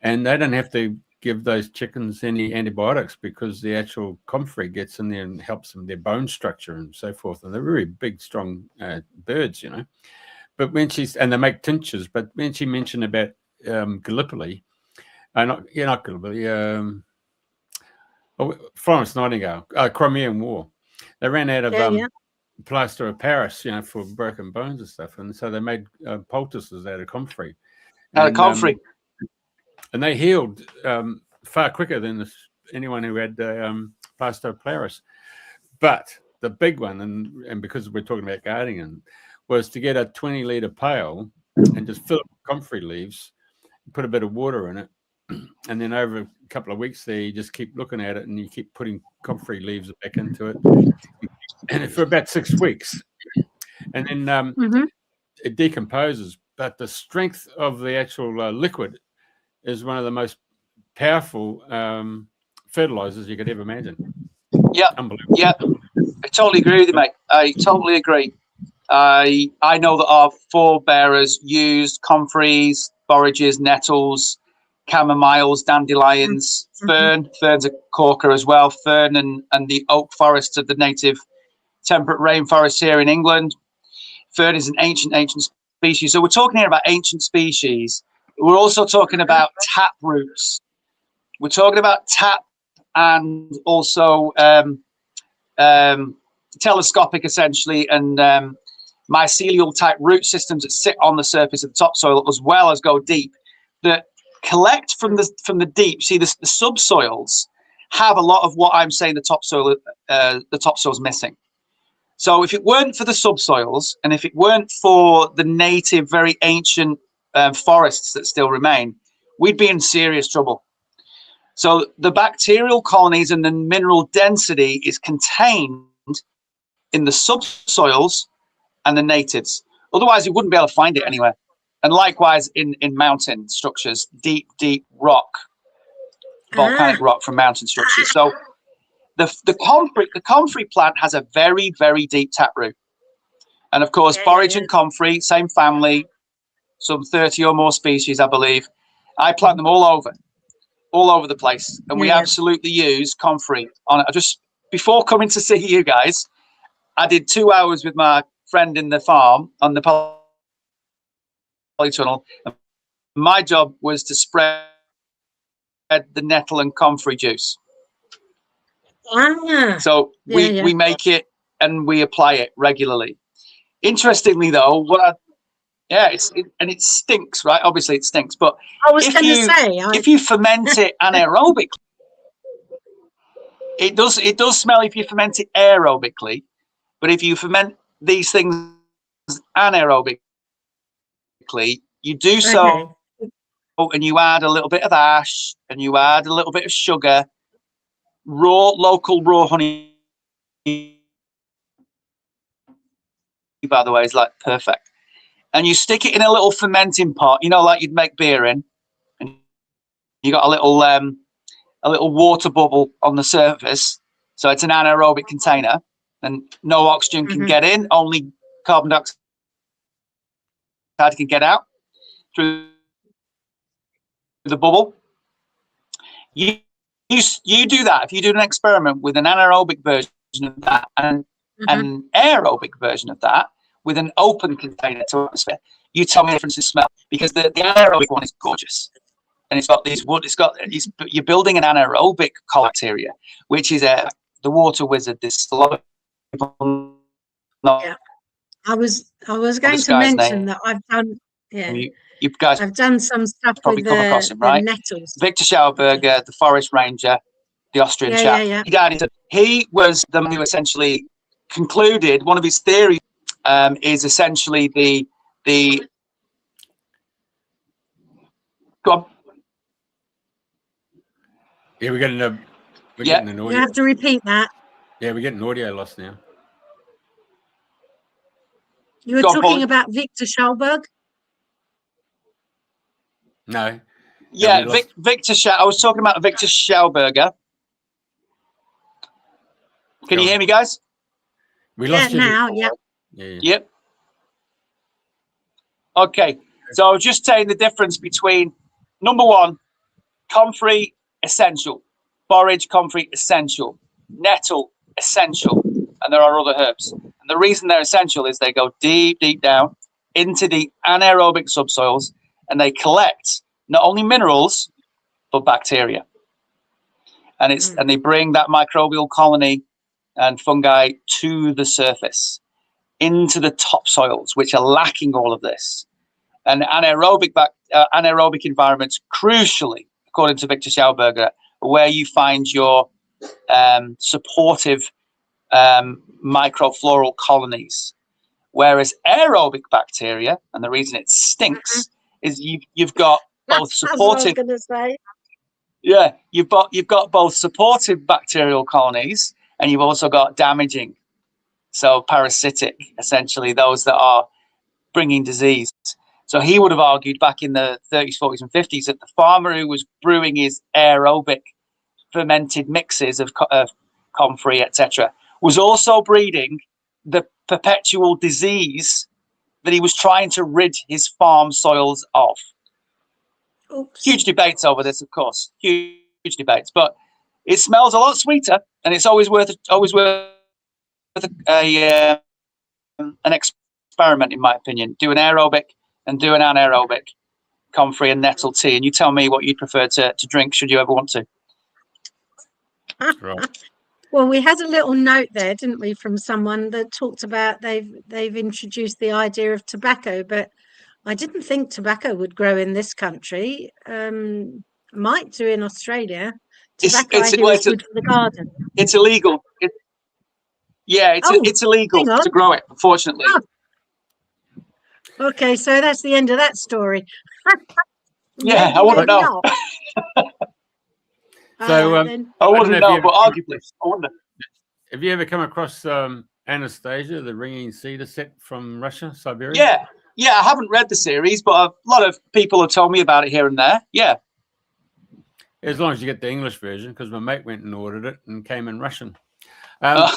And they don't have to give those chickens any antibiotics because the actual comfrey gets in there and helps them, their bone structure and so forth. And they're very big, strong birds, But when and they make tinctures, but when she mentioned about Gallipoli, not Gallipoli, Florence Nightingale, Crimean War, they ran out of plaster of Paris, for broken bones and stuff, and so they made poultices out of comfrey. And they healed far quicker than anyone who had plaster of Paris. But the big one, and because we're talking about gardening, was to get a 20-litre pail and just fill it with comfrey leaves, put a bit of water in it, and then over a couple of weeks there, you just keep looking at it and you keep putting comfrey leaves back into it, and for about 6 weeks. And then it decomposes, but the strength of the actual liquid is one of the most powerful fertilizers you could ever imagine. Yeah, unbelievable. Yeah, I totally agree with you, mate. I totally agree. I know that our forebearers used comfreys, borages, nettles, chamomiles, dandelions, fern. Fern's a corker as well. Fern and the oak forests of the native temperate rainforests here in England. Fern is an ancient species. So we're talking here about ancient species. We're also talking about tap roots. We're talking about tap and also telescopic, essentially, and mycelial type root systems that sit on the surface of the topsoil, as well as go deep, that collect from the deep. See, the subsoils have a lot of what I'm saying the topsoil's missing. So if it weren't for the subsoils, and if it weren't for the native, very ancient forests that still remain, we'd be in serious trouble. So the bacterial colonies and the mineral density is contained in the subsoils and the natives. Otherwise, you wouldn't be able to find it anywhere. And likewise in mountain structures, deep rock, volcanic rock from mountain structures. So the comfrey plant has a very, very deep taproot. And of course, borage and comfrey, same family, some 30 or more species, I believe. I plant them all over the place. And we absolutely use comfrey on it. Before coming to see you guys, I did 2 hours with my friend in the farm on the polytunnel. My job was to spread the nettle and comfrey juice. So we make it and we apply it regularly. Interestingly, though, and it stinks, right? Obviously, it stinks. But I was going to say, if you ferment it anaerobically, it does smell if you ferment it aerobically. But if you ferment these things anaerobically, you do so, and you add a little bit of ash, and you add a little bit of sugar, local raw honey. By the way, is like perfect. And you stick it in a little fermenting pot, like you'd make beer in, and you got a little water bubble on the surface, so it's an anaerobic container, and no oxygen can get in, only carbon dioxide can get out through the bubble. You do that. If you do an experiment with an anaerobic version of that and an aerobic version of that with an open container to atmosphere, you tell me the difference in smell, because the anaerobic one is gorgeous, and it's got these you're building an anaerobic bacteria, which is the water wizard. This a lot of people know. Yeah, I was going to mention that I've done. Yeah, you guys I've done some stuff probably with come across him, right? nettles. Victor Schauberger, the forest ranger, the Austrian chap. He was the man who essentially concluded one of his theories is essentially the go on. Yeah, we're getting an audio. You have to repeat that. Yeah, we're getting audio loss now. You were talking about Victor Schauberg? No. Yeah, Victor. I was talking about Victor Schauberger. Can you hear me, guys? We lost you now. Yeah. Yep. Okay, so I was just saying the difference between number one, comfrey essential, borage comfrey essential, nettle essential, and there are other herbs. And the reason they're essential is they go deep, deep down into the anaerobic subsoils, and they collect not only minerals but bacteria. And and they bring that microbial colony and fungi to the surface, into the topsoils, which are lacking all of this. And anaerobic environments, crucially, according to Victor Schauberger, where you find your supportive microfloral colonies. Whereas aerobic bacteria, and the reason it stinks, is you've got both supportive. That's what I was going to say. Yeah, you've got both supportive bacterial colonies, and you've also got damaging, so parasitic, essentially those that are bringing disease. So he would have argued back in the 30s, 40s, and 50s that the farmer who was brewing his aerobic fermented mixes of comfrey, etc., was also breeding the perpetual disease that he was trying to rid his farm soils of. Oops. Huge debates over this, of course. Huge debates, but it smells a lot sweeter, and it's always worth an experiment, in my opinion. Do an aerobic and do an anaerobic comfrey and nettle tea, and you tell me what you'd prefer to drink should you ever want to. Right. Well, we had a little note there, didn't we, from someone that talked about they've introduced the idea of tobacco, but I didn't think tobacco would grow in this country. Might do in Australia. Tobacco is good for the garden. It's illegal. It's illegal to grow it, unfortunately. Oh. Okay, so that's the end of that story. Yeah, I wouldn't know. So I wouldn't know, but arguably, I wonder. Have you ever come across Anastasia, the ringing cedar set from Russia, Siberia? Yeah, I haven't read the series, but a lot of people have told me about it here and there. Yeah. As long as you get the English version, because my mate went and ordered it and came in Russian. They're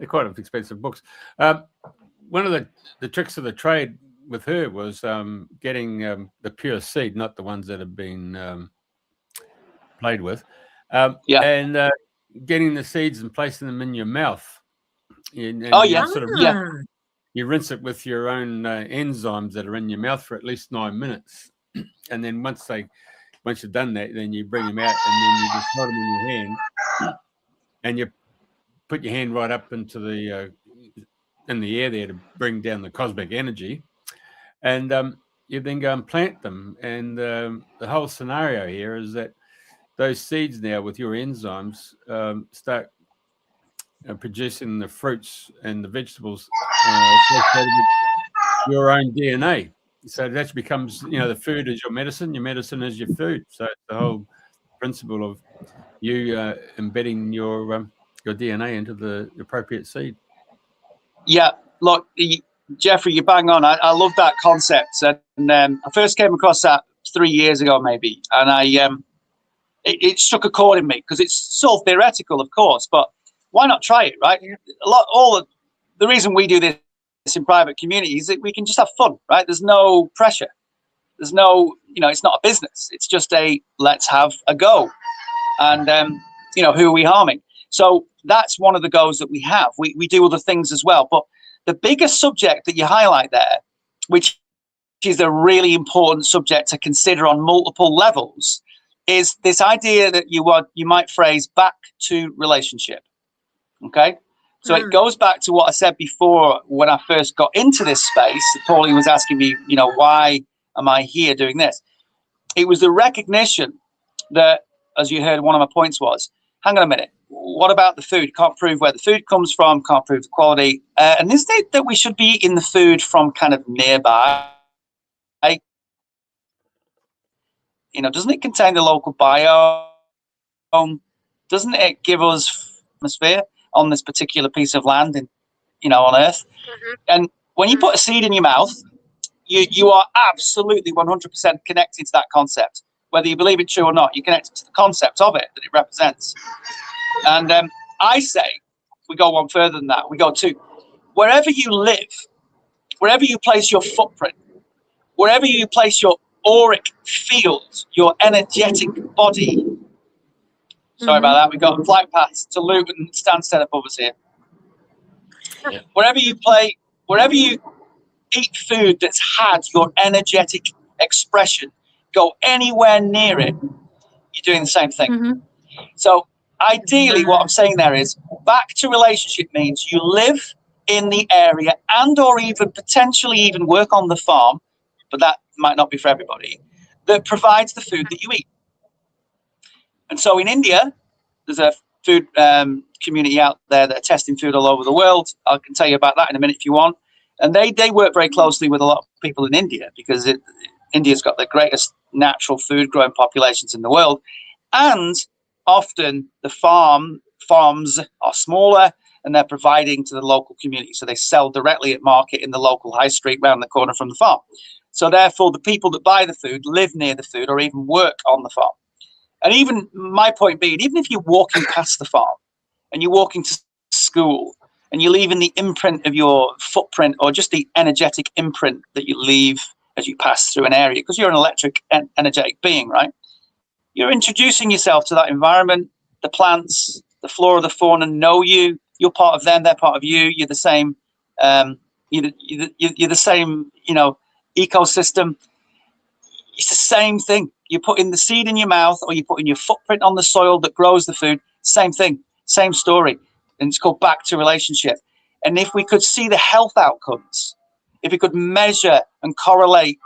quite expensive books. One of the tricks of the trade with her was getting the pure seed, not the ones that have been played with, and getting the seeds and placing them in your mouth. You rinse it with your own enzymes that are in your mouth for at least 9 minutes, and then once you've done that, then you bring them out, and then you just hold them in your hand, and you put your hand right up into the in the air there to bring down the cosmic energy, and you then go and plant them. And the whole scenario here is that those seeds now with your enzymes start producing the fruits and the vegetables associated with your own DNA. So that becomes, the food is your medicine is your food. So it's the whole principle of you embedding your DNA into the appropriate seed. Yeah, look, Jeffrey, you bang on. I love that concept, and I first came across that 3 years ago, maybe, and it struck a chord in me because it's so theoretical, of course, but why not try it, right? The reason we do this in private communities is that we can just have fun, right? There's no pressure. There's no, it's not a business. It's just let's have a go. And, who are we harming? So that's one of the goals that we have. We do other things as well. But the biggest subject that you highlight there, which is a really important subject to consider on multiple levels, is this idea that you might phrase back to relationship. Okay. So it goes back to what I said before when I first got into this space. Pauline was asking me, why am I here doing this? It was the recognition that, as you heard, one of my points was, hang on a minute, what about the food? Can't prove where the food comes from, can't prove the quality. And isn't it that we should be eating the food from kind of nearby? Doesn't it contain the local biome? Doesn't it give us atmosphere on this particular piece of land on Earth? And when you put a seed in your mouth, you are absolutely 100% connected to that concept. Whether you believe it true or not, you're connected to the concept of it that it represents. And I say we go one further than that. We go to wherever you live, wherever you place your footprint, wherever you place your auric field, your energetic body. Sorry about that. We've got flight paths to Luton, Stansted above us here. Yeah. Wherever you eat food that's had your energetic expression, go anywhere near it, you're doing the same thing. So ideally, what I'm saying there is back to relationship means you live in the area and or even potentially even work on the farm, but that might not be for everybody, that provides the food that you eat. And so in India, there's a food community out there that are testing food all over the world. I can tell you about that in a minute if you want. And they work very closely with a lot of people in India because India's got the greatest natural food growing populations in the world. And often the farms are smaller and they're providing to the local community. So they sell directly at market in the local high street round the corner from the farm. So therefore, the people that buy the food live near the food or even work on the farm. And even my point being, even if you're walking past the farm and you're walking to school and you're leaving the imprint of your footprint or just the energetic imprint that you leave as you pass through an area, because you're an energetic being, right? You're introducing yourself to that environment. The plants, the flora, the fauna know you. You're part of them. They're part of you. You're the same. You're the same. Ecosystem. It's the same thing. You're putting the seed in your mouth, or you're putting your footprint on the soil that grows the food. Same thing. Same story. And it's called back to relationship. And if we could see the health outcomes, if we could measure and correlate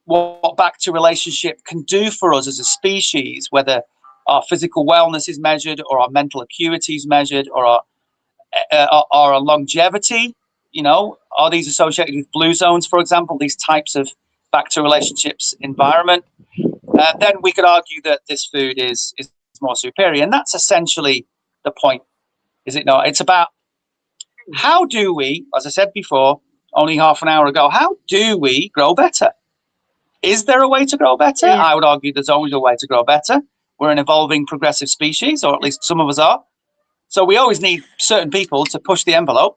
what back to relationship can do for us as a species, whether our physical wellness is measured or our mental acuity is measured or our longevity, are these associated with blue zones, for example, these types of back to relationships environment, then we could argue that this food is more superior. And that's essentially the point, is it not? It's about how do we, as I said before, only half an hour ago, how do we grow better? Is there a way to grow better? Yeah. I would argue there's always a way to grow better. We're an evolving progressive species, or at least some of us are. So we always need certain people to push the envelope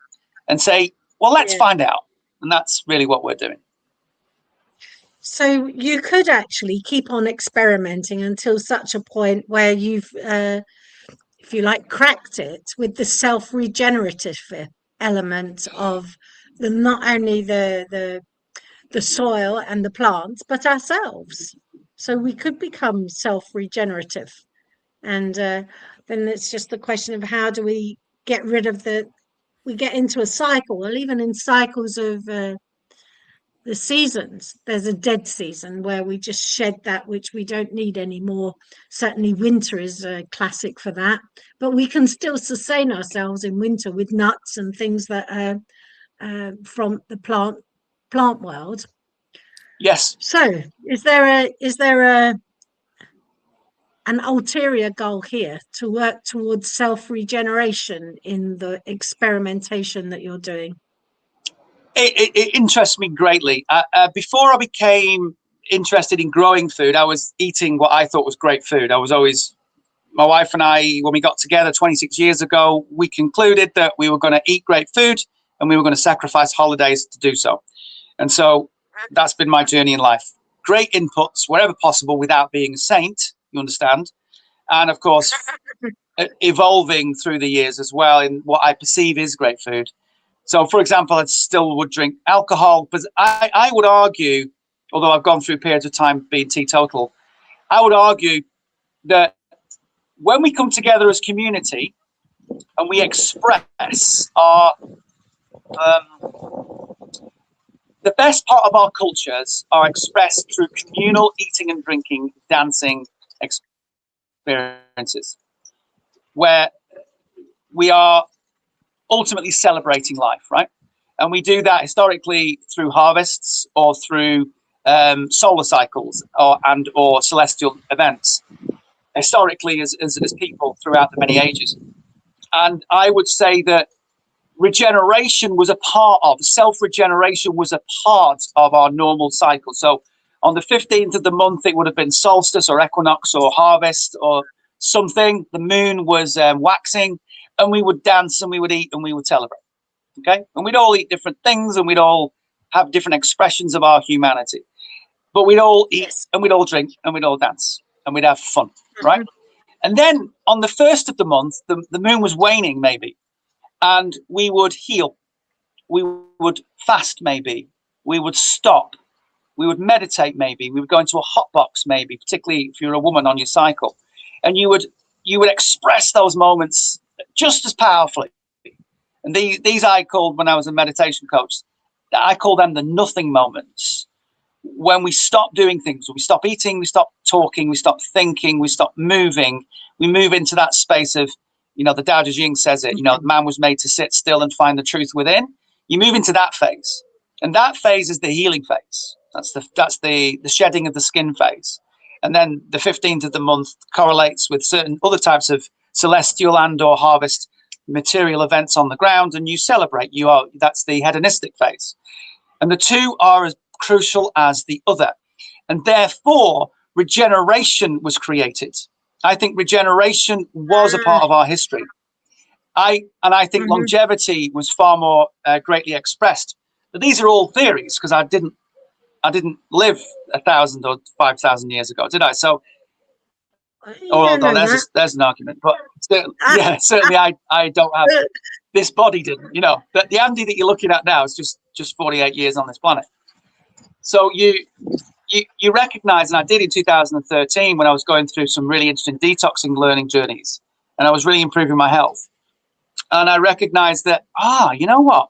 and say, well, let's find out. And that's really what we're doing. So you could actually keep on experimenting until such a point where you've, if you like, cracked it with the self-regenerative element of not only the soil and the plants, but ourselves. So we could become self-regenerative. And then it's just the question of how do we get rid of the we get into a cycle, well, even in cycles of the seasons, there's a dead season where we just shed that which we don't need anymore. Certainly winter is a classic for that, but we can still sustain ourselves in winter with nuts and things that are from the plant world. Yes. So is there an ulterior goal here to work towards self-regeneration in the experimentation that you're doing? It interests me greatly. Before I became interested in growing food, I was eating what I thought was great food. I was always, my wife and I, when we got together 26 years ago, we concluded that we were going to eat great food and we were going to sacrifice holidays to do so. And so that's been my journey in life. Great inputs wherever possible without being a saint, you understand? And of course, evolving through the years as well in what I perceive is great food. So, for example, I still would drink alcohol, but I would argue, although I've gone through periods of time being teetotal, I would argue that when we come together as community and we express our, the best part of our cultures are expressed through communal eating and drinking, dancing experiences, where we are ultimately celebrating life, right? And we do that historically through harvests or through solar cycles or celestial events, historically as people throughout the many ages. And I would say that regeneration was a part of, self-regeneration was a part of our normal cycle. So on the 15th of the month, it would have been solstice or equinox or harvest or something. The moon was waxing, and we would dance and we would eat and we would celebrate. Okay. And we'd all eat different things and we'd all have different expressions of our humanity. But we'd all eat and we'd all drink and we'd all dance and we'd have fun. Right. And then on the 1st of the month, the moon was waning maybe, and we would heal. We would fast maybe. We would stop. We would meditate maybe. We would go into a hot box maybe, particularly if you're a woman on your cycle. And you would express those moments just as powerfully. And these I called, when I was a meditation coach, I call them the nothing moments. When we stop doing things, we stop eating, we stop talking, we stop thinking, we stop moving, we move into that space of, you know, the Tao Te Ching says it, you know, man was made to sit still and find the truth within. You move into that phase. And that phase is the healing phase. That's the shedding of the skin phase. And then the 15th of the month correlates with certain other types of celestial and or harvest material events on the ground, and you celebrate. That's the hedonistic phase. And the two are as crucial as the other. And therefore, regeneration was created. I think regeneration was a part of our history. I think longevity was far more greatly expressed. But these are all theories, because I didn't live 1,000 or 5,000 years ago, did I? So, there's an argument. But certainly I don't have, this body didn't, you know. But the Andy that you're looking at now is just 48 years on this planet. So you recognize, and I did in 2013 when I was going through some really interesting detoxing learning journeys, and I was really improving my health. And I recognized that, you know what?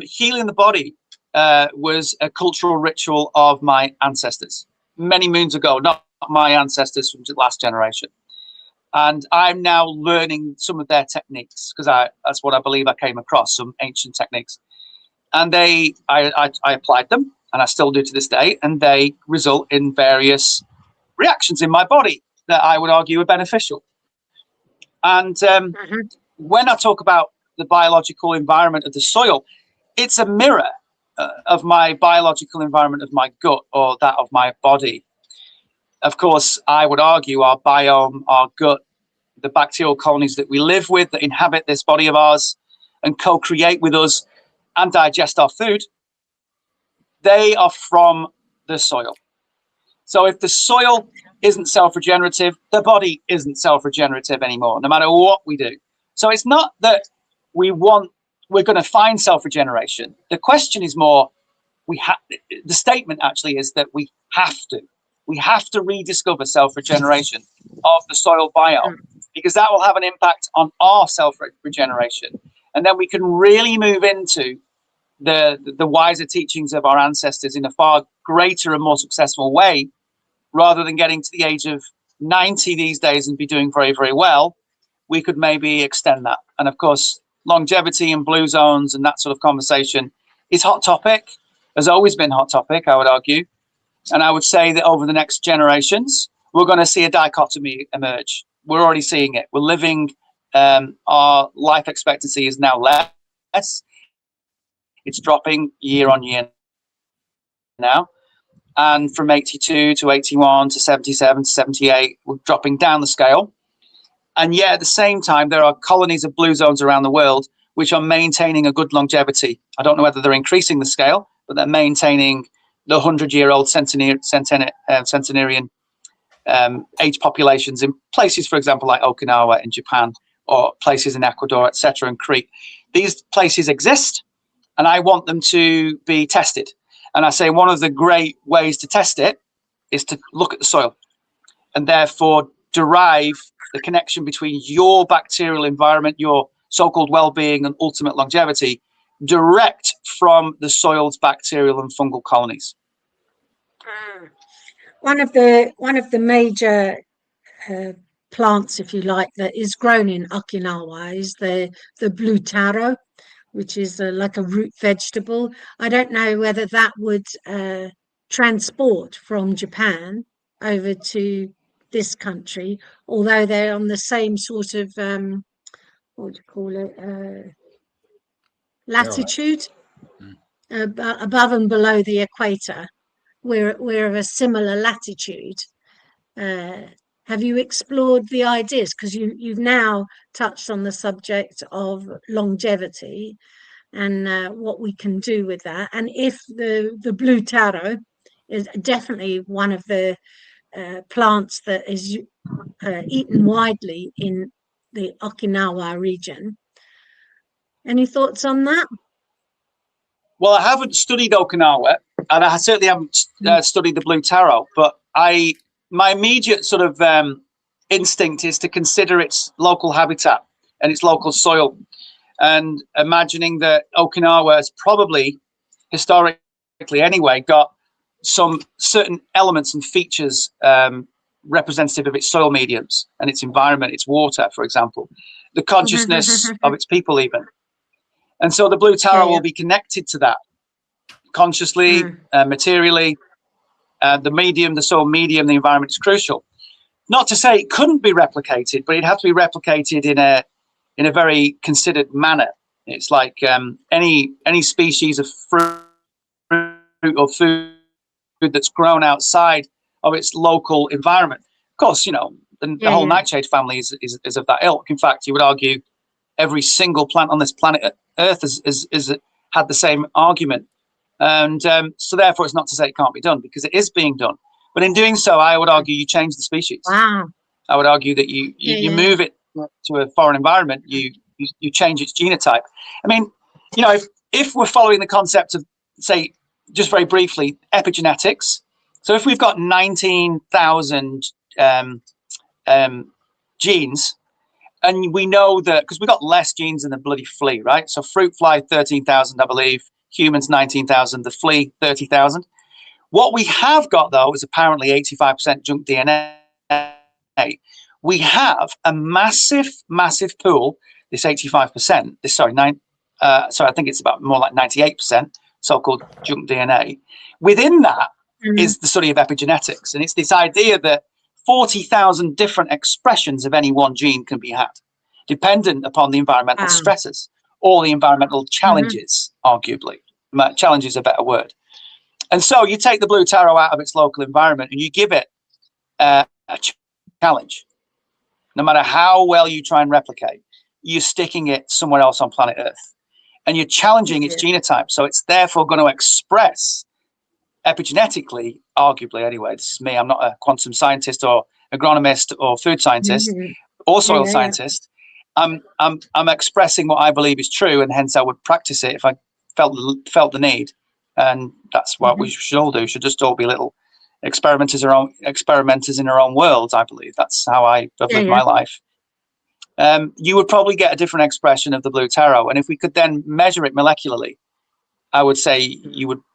Healing the body was a cultural ritual of my ancestors many moons ago, not my ancestors from the last generation. And I'm now learning some of their techniques, because that's what I believe I came across, some ancient techniques. And I applied them, and I still do to this day, and they result in various reactions in my body that I would argue are beneficial. And when I talk about the biological environment of the soil, it's a mirror of my biological environment of my gut, or that of my body. Of course, I would argue our biome, our gut, the bacterial colonies that we live with, that inhabit this body of ours and co-create with us and digest our food, they are from the soil. So if the soil isn't self-regenerative, the body isn't self-regenerative anymore, no matter what we do. So it's not that we're going to find self-regeneration. The question is more, the statement actually is that we have to rediscover self-regeneration of the soil biome. because that will have an impact on our self-regeneration. And then we can really move into the wiser teachings of our ancestors in a far greater and more successful way, rather than getting to the age of 90 these days and be doing very, very well. We could maybe extend that. And of course, longevity and blue zones and that sort of conversation is hot topic, has always been hot topic, I would argue. And I would say that over the next generations, we're going to see a dichotomy emerge. We're already seeing it. We're living, our life expectancy is now less. It's dropping year on year now. And from 82 to 81 to 77 to 78, we're dropping down the scale. And yet at the same time, there are colonies of blue zones around the world which are maintaining a good longevity. I don't know whether they're increasing the scale, but they're maintaining the 100-year-old centenarian age populations in places, for example, like Okinawa in Japan, or places in Ecuador, etc., and Crete. These places exist, and I want them to be tested. And I say one of the great ways to test it is to look at the soil and therefore derive the connection between your bacterial environment, your so-called well-being and ultimate longevity, direct from the soil's bacterial and fungal colonies. One of the major plants, if you like, that is grown in Okinawa is the blue taro, which is like a root vegetable. I don't know whether that would transport from Japan over to this country, although they're on the same sort of what do you call it, latitude, above and below the equator. We're of a similar latitude. Have you explored the ideas? Because you've now touched on the subject of longevity and what we can do with that. And if the blue taro is definitely one of the plants that is eaten widely in the Okinawa region. Any thoughts on that? Well, I haven't studied Okinawa, and I certainly haven't studied the blue taro, but my immediate sort of instinct is to consider its local habitat and its local soil, and imagining that Okinawa has probably, historically anyway, got some certain elements and features representative of its soil mediums and its environment, its water, for example, the consciousness of its people even. And so the blue taro will be connected to that consciously, materially. The medium, the soil medium, the environment is crucial. Not to say it couldn't be replicated, but it'd have to be replicated in a very considered manner. It's like any species of fruit or food that's grown outside of its local environment. Of course, you know, the whole nightshade family is of that ilk. In fact, you would argue every single plant on this planet Earth has had the same argument. And so therefore, it's not to say it can't be done, because it is being done. But in doing so, I would argue you change the species. Wow. I would argue that you move it to a foreign environment, you change its genotype. I mean, you know, if we're following the concept of, say, just very briefly, epigenetics. So if we've got 19,000 genes, and we know that because we've got less genes than the bloody flea, right? So fruit fly 13,000, I believe. Humans 19,000. The flea 30,000. What we have got though is apparently 85% junk DNA. We have a massive pool. This 85%. I think it's about more like 98%. So-called junk DNA. Within that is the study of epigenetics, and it's this idea that 40,000 different expressions of any one gene can be had, dependent upon the environmental stresses or the environmental challenges, arguably. Challenge is a better word. And so you take the blue taro out of its local environment and you give it a challenge. No matter how well you try and replicate, you're sticking it somewhere else on planet Earth. And you're challenging its genotype. So it's therefore going to express epigenetically, arguably anyway, this is me, I'm not a quantum scientist or agronomist or food scientist or soil scientist. I'm expressing what I believe is true, and hence I would practice it if I felt the need. And that's what we should all do. Should just all be little experimenters in our own worlds, I believe. That's how I have lived my life. you would probably get a different expression of the blue taro. And if we could then measure it molecularly, I would say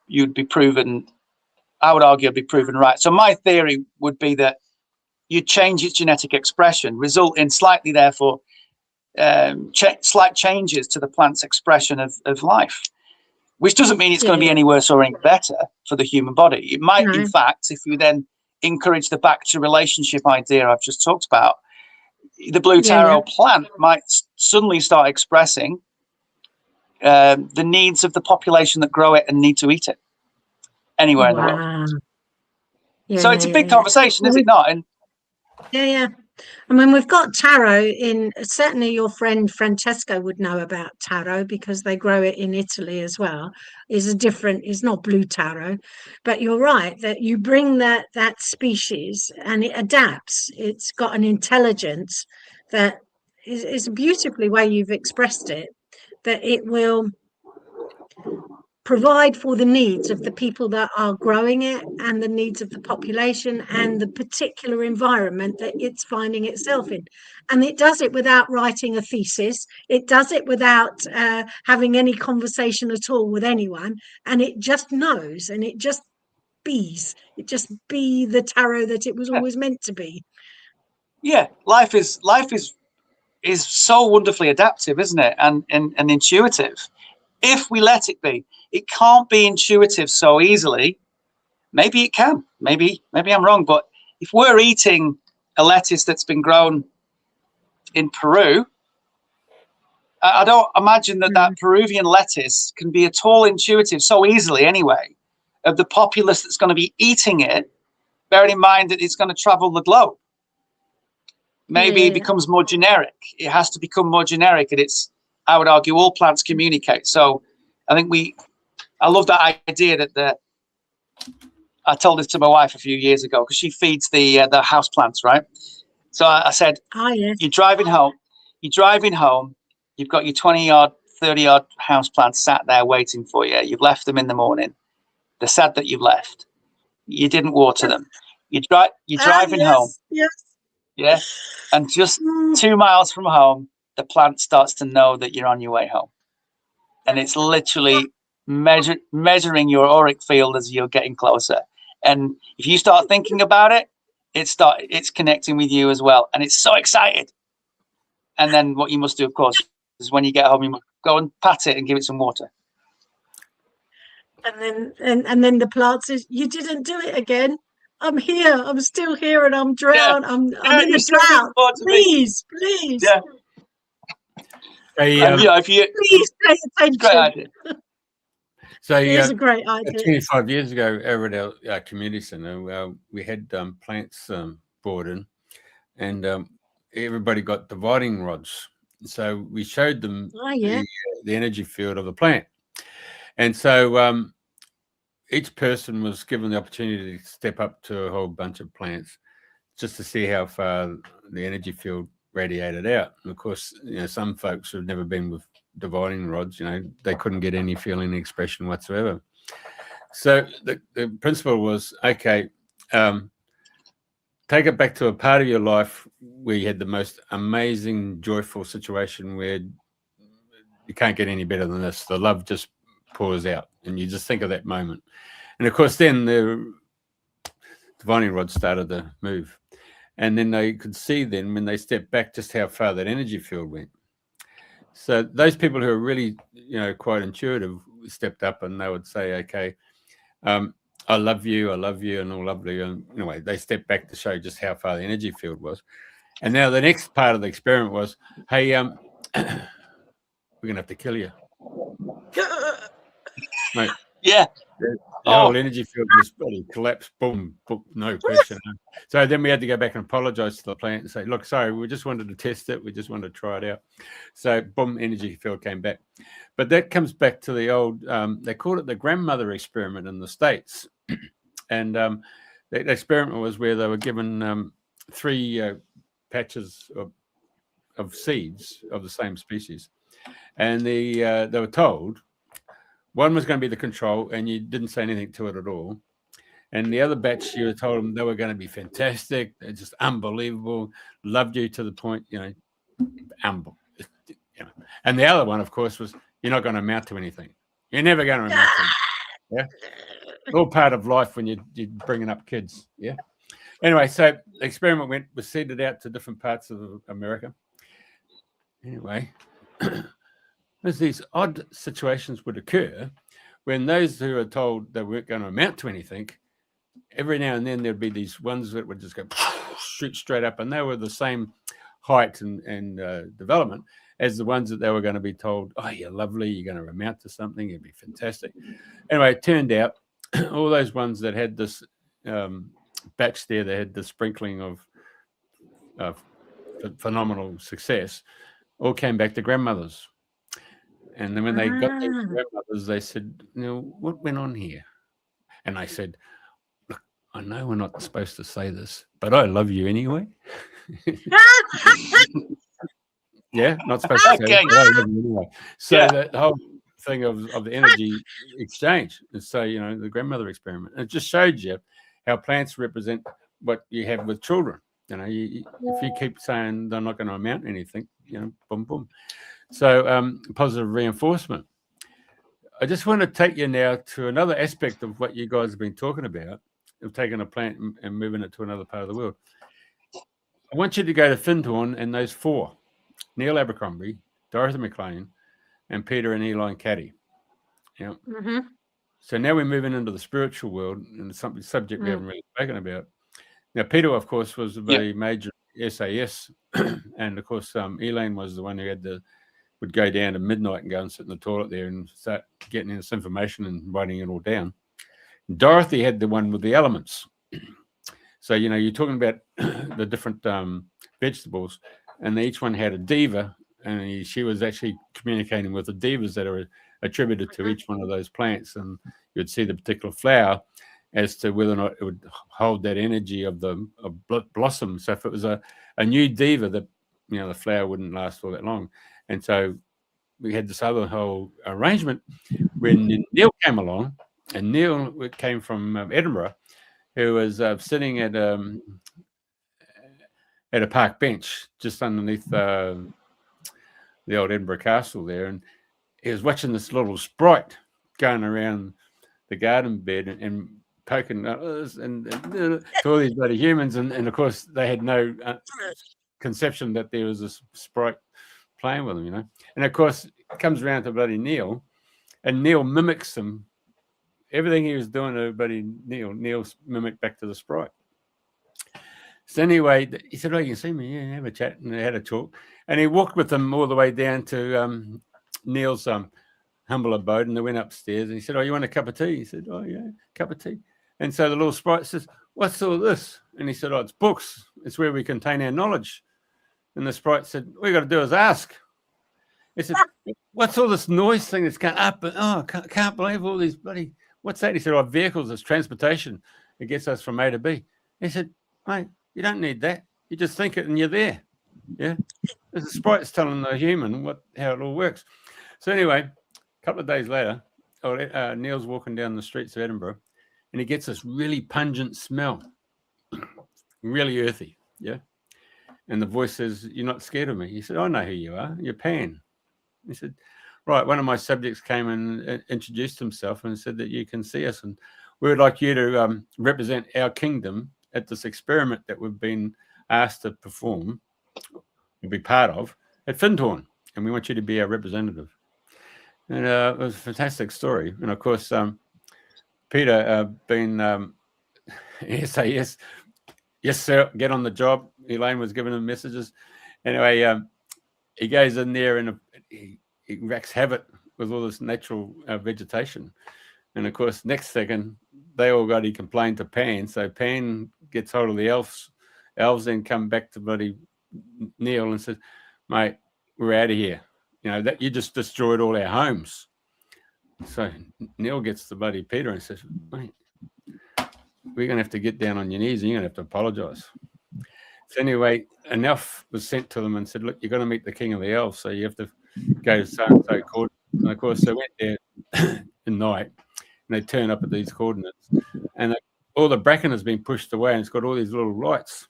you'd be proven, I would argue it'd be proven right. So my theory would be that you change its genetic expression, result in slightly, therefore, slight changes to the plant's expression of life, which doesn't mean it's going to be any worse or any better for the human body. It might, in fact, if you then encourage the back to relationship idea I've just talked about, the blue taro plant might suddenly start expressing the needs of the population that grow it and need to eat it anywhere in the world. So it's a big conversation, is it not? And I mean, we've got taro in, certainly your friend Francesco would know about taro because they grow it in Italy as well. It's not blue taro, but you're right that you bring that species and it adapts. It's got an intelligence that is beautifully way you've expressed it, that it will provide for the needs of the people that are growing it and the needs of the population and the particular environment that it's finding itself in. And it does it without writing a thesis. It does it without having any conversation at all with anyone. And it just knows, and it just bees. It just be the taro that it was always meant to be. Yeah, life is so wonderfully adaptive, isn't it? And intuitive. If we let it be. It can't be intuitive so easily. Maybe it can. Maybe I'm wrong. But if we're eating a lettuce that's been grown in Peru, I don't imagine that Peruvian lettuce can be at all intuitive so easily anyway of the populace that's going to be eating it, bearing in mind that it's going to travel the globe. Maybe it becomes more generic. It has to become more generic. And I would argue all plants communicate. So I think I love that idea that I told this to my wife a few years ago because she feeds the house plants, right? So I said, you're driving home, you've got your 20-yard, 30-yard house plants sat there waiting for you. You've left them in the morning. They're sad that you've left. You didn't water them. You're driving home. Yes. Yeah. And just 2 miles from home, the plant starts to know that you're on your way home. And it's literally measuring your auric field as you're getting closer. And if you start thinking about it, it's connecting with you as well. And it's so excited. And then what you must do, of course, is when you get home, you must go and pat it and give it some water. And then the plant says, "You didn't do it again. I'm here. I'm still here, and I'm drowned. I'm in a drought. Please." Yeah. If you please pay attention. Great idea. So it's a great idea. 25 years ago, over at our community centre, we had plants brought in, and everybody got dividing rods. So we showed them the energy field of the plant, and so each person was given the opportunity to step up to a whole bunch of plants just to see how far the energy field radiated out. And of course, some folks who've never been with dividing rods, they couldn't get any feeling expression whatsoever. So the principle was, okay, take it back to a part of your life where you had the most amazing, joyful situation where you can't get any better than this. The love just pours out, and you just think of that moment. And of course, then the dividing rod started to move. And then they could see then when they stepped back just how far that energy field went. So those people who are really, quite intuitive stepped up and they would say, okay, I love you, and all lovely. And anyway, they stepped back to show just how far the energy field was. And now the next part of the experiment was, hey, we're going to have to kill you. Mate, yeah. The whole energy field just collapsed, boom, no question. So then we had to go back and apologize to the plant and say, look, sorry, we just wanted to test it. We just wanted to try it out. So boom, energy field came back. But that comes back to the old, they called it the grandmother experiment in the States. And the experiment was where they were given 3 patches of seeds of the same species. And they were told, one was going to be the control, and you didn't say anything to it at all. And the other batch, you told them they were going to be fantastic. They're just unbelievable. Loved you to the point, You know. And the other one, of course, was you're not going to amount to anything. You're never going to amount to anything. Yeah, all part of life when you're bringing up kids. Yeah. Anyway, so the experiment was seeded out to different parts of America. Anyway, there's these odd situations would occur when those who are told they weren't going to amount to anything, every now and then there'd be these ones that would just go shoot straight up, and they were the same height and development as the ones that they were going to be told, oh, you're lovely, you're going to amount to something, it'd be fantastic. Anyway, it turned out all those ones that had this batch there, they had the sprinkling of phenomenal success, all came back to grandmothers. And then when they got their grandmothers, they said, what went on here? And I said, look, I know we're not supposed to say this, but I love you anyway. Yeah, not supposed to say it, but I love you anyway. So the whole thing of the energy exchange. And so, the grandmother experiment. It just showed you how plants represent what you have with children. If you keep saying they're not going to amount to anything, boom, boom. So positive reinforcement. I just want to take you now to another aspect of what you guys have been talking about, of taking a plant and moving it to another part of the world. I want you to go to Findhorn and those four, Neil Abercrombie, Dorothy McLean, and Peter and Elaine Caddy. Yeah. Mm-hmm. So now we're moving into the spiritual world, and it's something subject we haven't really spoken about. Now, Peter, of course, was a very major SAS, and of course, Elaine was the one who would go down at midnight and go and sit in the toilet there and start getting this information and writing it all down. Dorothy had the one with the elements. So, you're talking about the different vegetables, and each one had a diva, and she was actually communicating with the divas that are attributed to each one of those plants, and you'd see the particular flower as to whether or not it would hold that energy of the blossom. So if it was a new diva, that the flower wouldn't last all that long. And so we had this other whole arrangement when Neil came along, and Neil came from Edinburgh, who was sitting at a park bench just underneath the old Edinburgh Castle there, and he was watching this little sprite going around the garden bed and poking and to all these bloody humans, and of course they had no conception that there was a sprite playing with them, And of course, it comes around to bloody Neil, and Neil mimics him. Everything he was doing to bloody Neil mimicked back to the sprite. So anyway, he said, "Oh, you can see me, yeah, have a chat," and they had a talk. And he walked with them all the way down to Neil's humble abode, and they went upstairs. And he said, "Oh, you want a cup of tea?" He said, "Oh, yeah, cup of tea." And so the little sprite says, "What's all this?" And he said, "Oh, it's books. It's where we contain our knowledge." And the sprite said, "All you got to do is ask." He said, "What's all this noise thing that's going up? Oh, can't believe all these bloody, what's that?" He said, "Oh, vehicles, it's transportation. It gets us from A to B." He said, "Mate, you don't need that. You just think it and you're there." Yeah. The sprite's telling the human how it all works. So anyway, a couple of days later, Neil's walking down the streets of Edinburgh, and he gets this really pungent smell, really earthy. Yeah. And the voice says, "You're not scared of me?" He said, "I know who you are. You're Pan." He said, "Right, one of my subjects came and introduced himself and said that you can see us, and we would like you to represent our kingdom at this experiment that we've been asked to perform, and be part of, at Findhorn, and we want you to be our representative." And it was a fantastic story. And of course, Peter being SAS, "Yes, sir, get on the job." Elaine was giving him messages. Anyway, he goes in there and he wreaks havoc with all this natural vegetation. And of course, next second, they all got, he complained to Pan. So Pan gets hold of the elves. Elves then come back to bloody Neil and says, "Mate, we're out of here. That you just destroyed all our homes." So Neil gets the bloody Peter and says, "Mate, we're going to have to get down on your knees and you're going to have to apologize." So anyway, an elf was sent to them and said, "Look, you've got to meet the king of the elves, so you have to go to so-and-so coordinates." And of course, they went there at night, and they turn up at these coordinates, and all the bracken has been pushed away, and it's got all these little lights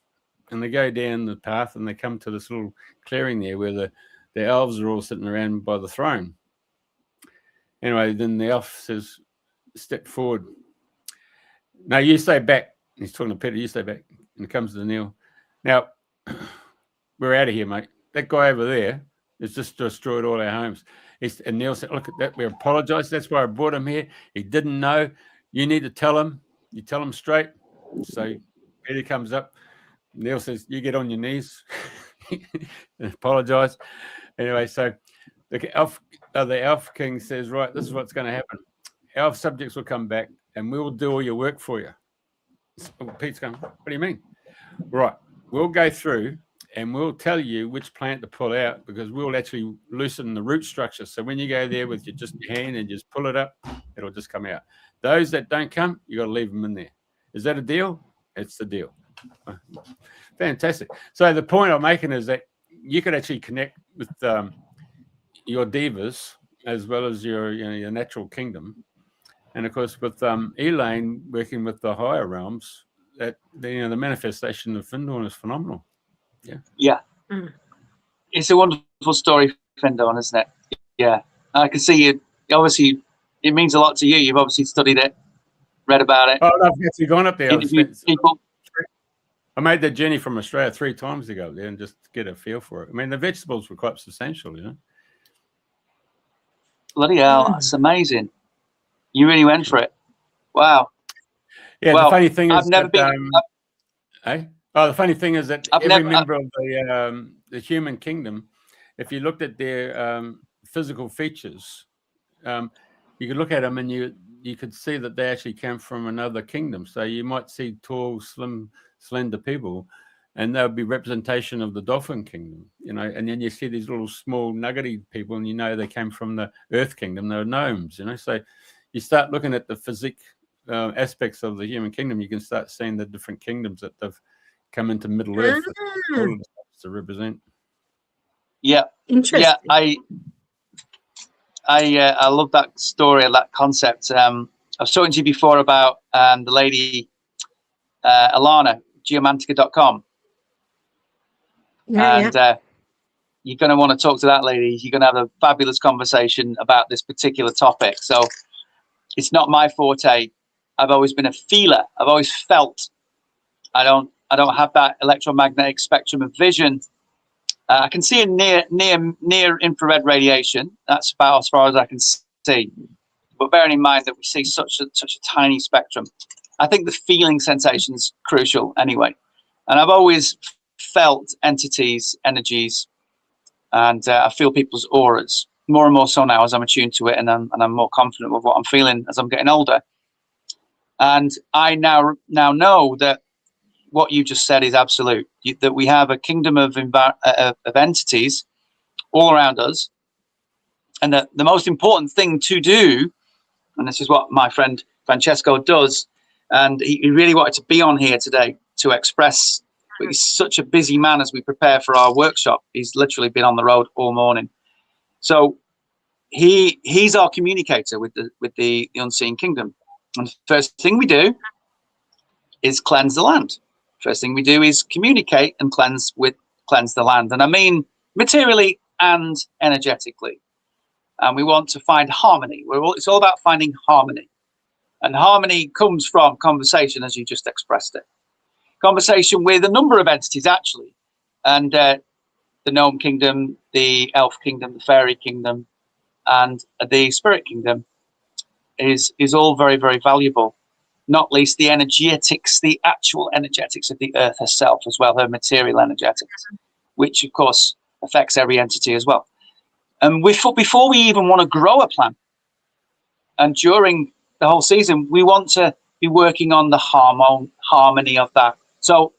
and they go down the path, and they come to this little clearing there where the elves are all sitting around by the throne. Anyway, then the elf says, "Step forward." "No, you stay back." He's talking to Peter. "You stay back." And it comes to Neil. "Now, we're out of here, mate. That guy over there has just destroyed all our homes." And Neil said, "Look at that. We apologize. That's why I brought him here. He didn't know. You need to tell him. You tell him straight." So Peter comes up. Neil says, "You get on your knees and apologize." Anyway, so the elf king says, "Right, this is what's going to happen. Elf subjects will come back, and we will do all your work for you." So Pete's going, "What do you mean?" "Right, we'll go through and we'll tell you which plant to pull out, because we'll actually loosen the root structure. So when you go there with your hand and just pull it up, it'll just come out. Those that don't come, you got to leave them in there. Is that a deal?" "It's the deal." Fantastic. So the point I'm making is that you could actually connect with your devas as well as your natural kingdom, and of course with Elaine working with the higher realms. That the manifestation of Findorn is phenomenal. Yeah. It's a wonderful story, Findorn, isn't it? Yeah, I can see you. Obviously, it means a lot to you. You've obviously studied it, read about it. Oh, I've actually gone up there. People. I made that journey from Australia 3 times to go there and just get a feel for it. I mean, the vegetables were quite substantial, Bloody hell, that's amazing. You really went for it. Wow. Yeah, well, the funny thing is, I've never been. The funny thing is that every member of the human kingdom, if you looked at their physical features, you could look at them and you could see that they actually came from another kingdom. So you might see tall, slim, slender people, and that would be representation of the dolphin kingdom, and then you see these little small nuggety people, and they came from the earth kingdom. They were gnomes, so you start looking at the physique aspects of the human kingdom, you can start seeing the different kingdoms that they've come into Middle Earth to represent. Yeah, interesting. Yeah, I love that story and that concept. I was talking to you before about the lady Alana, geomantica.com. Yeah. You're going to want to talk to that lady. You're going to have a fabulous conversation about this particular topic. So it's not my forte. I've always been a feeler. I've always felt. I don't have that electromagnetic spectrum of vision. I can see a near infrared radiation. That's about as far as I can see. But bearing in mind that we see such a tiny spectrum, I think the feeling sensation is crucial anyway. And I've always felt entities, energies, and I feel people's auras more and more so now as I'm attuned to it, and I'm more confident with what I'm feeling as I'm getting older. And I now know that what you just said is absolute. That we have a kingdom of entities all around us, and that the most important thing to do, and this is what my friend Francesco does, and he really wanted to be on here today to express. But he's such a busy man as we prepare for our workshop. He's literally been on the road all morning. So he's our communicator with the unseen kingdom. And the first thing we do is cleanse the land. First thing we do is communicate and cleanse the land. And I mean materially and energetically. And we want to find harmony. It's all about finding harmony. And harmony comes from conversation, as you just expressed it. Conversation with a number of entities, actually. And the gnome kingdom, the elf kingdom, the fairy kingdom, and the spirit kingdom is all very, very valuable. Not least the energetics, the actual energetics of the earth herself as well, her material energetics, which of course affects every entity as well. And before we even want to grow a plant, and during the whole season, we want to be working on the harmony of that. So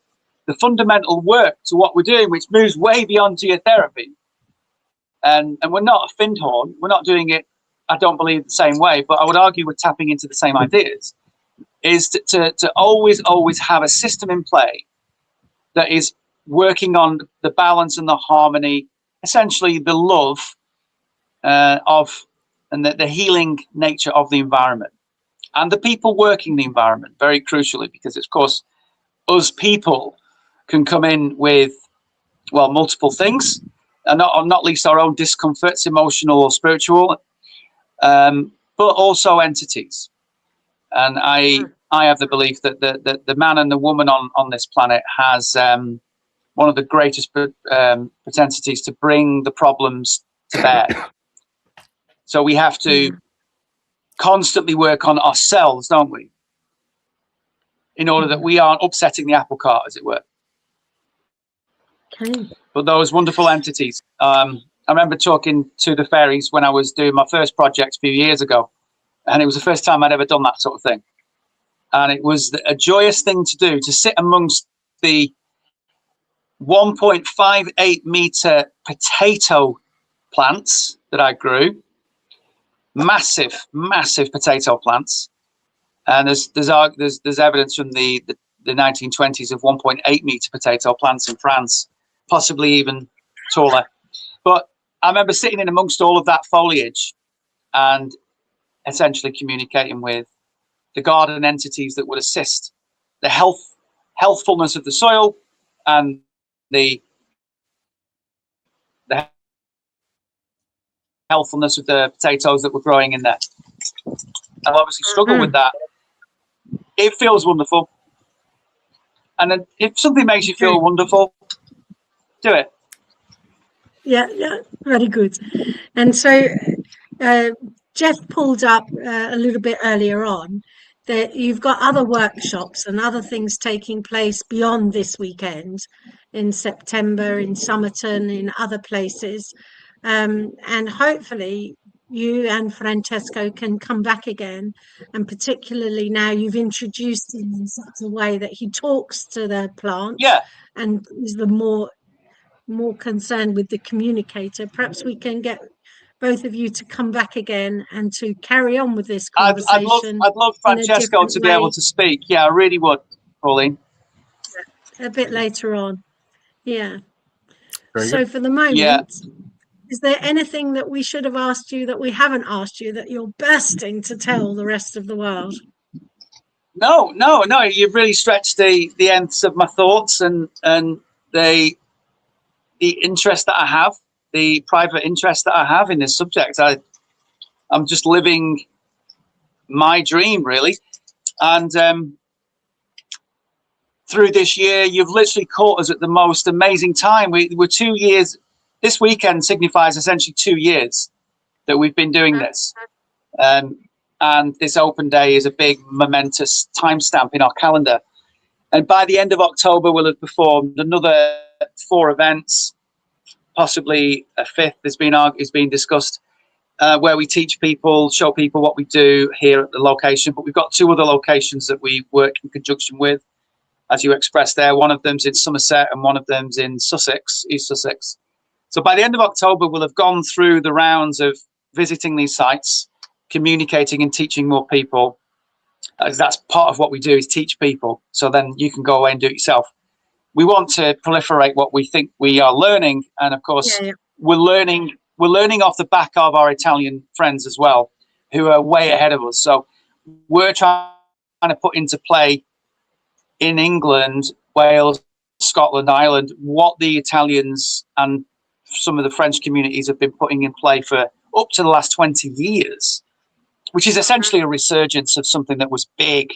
the fundamental work to what we're doing, which moves way beyond geotherapy, and we're not a Findorn, we're not doing it, I don't believe, the same way, but I would argue we're tapping into the same ideas, is to always have a system in play that is working on the balance and the harmony, essentially the love and the healing nature of the environment and the people working the environment, very crucially, because it's, of course, us people can come in with, well, multiple things, and not least our own discomforts, emotional or spiritual, but also entities. And I have the belief that the man and the woman on this planet has one of the greatest propensities to bring the problems to bear. So we have to constantly work on ourselves, don't we? In order that we aren't upsetting the apple cart, as it were. Okay. But those wonderful entities. I remember talking to the fairies when I was doing my first project a few years ago. And it was the first time I'd ever done that sort of thing. And it was a joyous thing to do, to sit amongst the 1.58 meter potato plants that I grew. Massive potato plants. And there's evidence from the 1920s of 1.8 meter potato plants in France, possibly even taller. But I remember sitting in amongst all of that foliage and essentially communicating with the garden entities that would assist the healthfulness of the soil and the healthfulness of the potatoes that were growing in there. I've obviously struggled with that. It feels wonderful. And then if something makes you feel wonderful, do it. Yeah, very good. And so Jeff pulled up a little bit earlier on that you've got other workshops and other things taking place beyond this weekend in September, in Somerton, in other places. And hopefully you and Francesco can come back again. And particularly now you've introduced him in such a way that he talks to the plants and is the more concerned with the communicator. Perhaps we can get both of you to come back again and to carry on with this conversation. I'd love Francesco to be able to speak. Yeah, I really would, Pauline. A bit later on. Yeah. Very so good. For the moment, is there anything that we should have asked you that we haven't asked you that you're bursting to tell the rest of the world? No. You've really stretched the ends of my thoughts and the interest that I have, the private interest that I have in this subject. I'm just living my dream, really. And through this year, you've literally caught us at the most amazing time. We're 2 years. This weekend signifies essentially 2 years that we've been doing this. And this open day is a big momentous timestamp in our calendar. And by the end of October, we'll have performed another 4 events, possibly a 5th is being discussed, where we teach people, show people what we do here at the location. But we've got 2 other locations that we work in conjunction with, as you expressed there. One of them's in Somerset and one of them's in Sussex, East Sussex. So by the end of October, we'll have gone through the rounds of visiting these sites, communicating and teaching more people. That's part of what we do, is teach people. So then you can go away and do it yourself. We want to proliferate what we think we are learning. And of course, we're learning off the back of our Italian friends as well, who are way ahead of us. So we're trying to put into play in England, Wales, Scotland, Ireland, what the Italians and some of the French communities have been putting in play for up to the last 20 years, which is essentially a resurgence of something that was big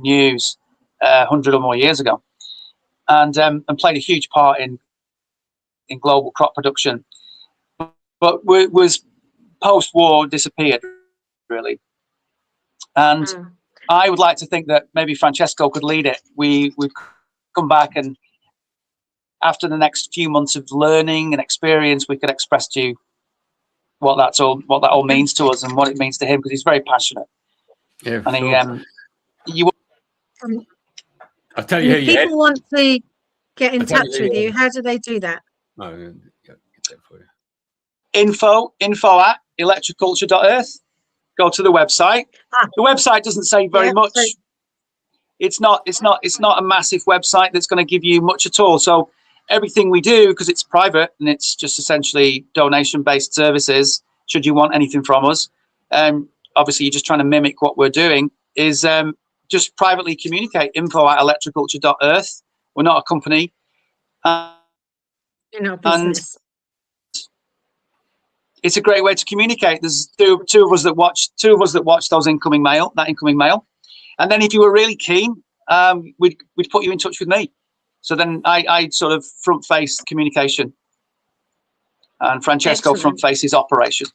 news 100 or more years ago, and played a huge part in global crop production, but was post-war disappeared, really. And I would like to think that maybe Francesco could lead it. We'd come back, and after the next few months of learning and experience, we could express to you what that all means to us and what it means to him, because he's very passionate. Yeah, and I'll tell you. If people want to get in touch with you, how do they do that? Get that for you. Info at electroculture.earth. Go to the website. The website doesn't say very much. So it's not a massive website that's going to give you much at all. So everything we do, because it's private and it's just essentially donation-based services, should you want anything from us, obviously you're just trying to mimic what we're doing, is just privately communicate. Info at electroculture.earth. We're not a company. In our business. It's a great way to communicate. There's two of us that watch those incoming mail, and then if you were really keen, we'd put you in touch with me. So then I sort of front face communication, and Francesco front faces operation.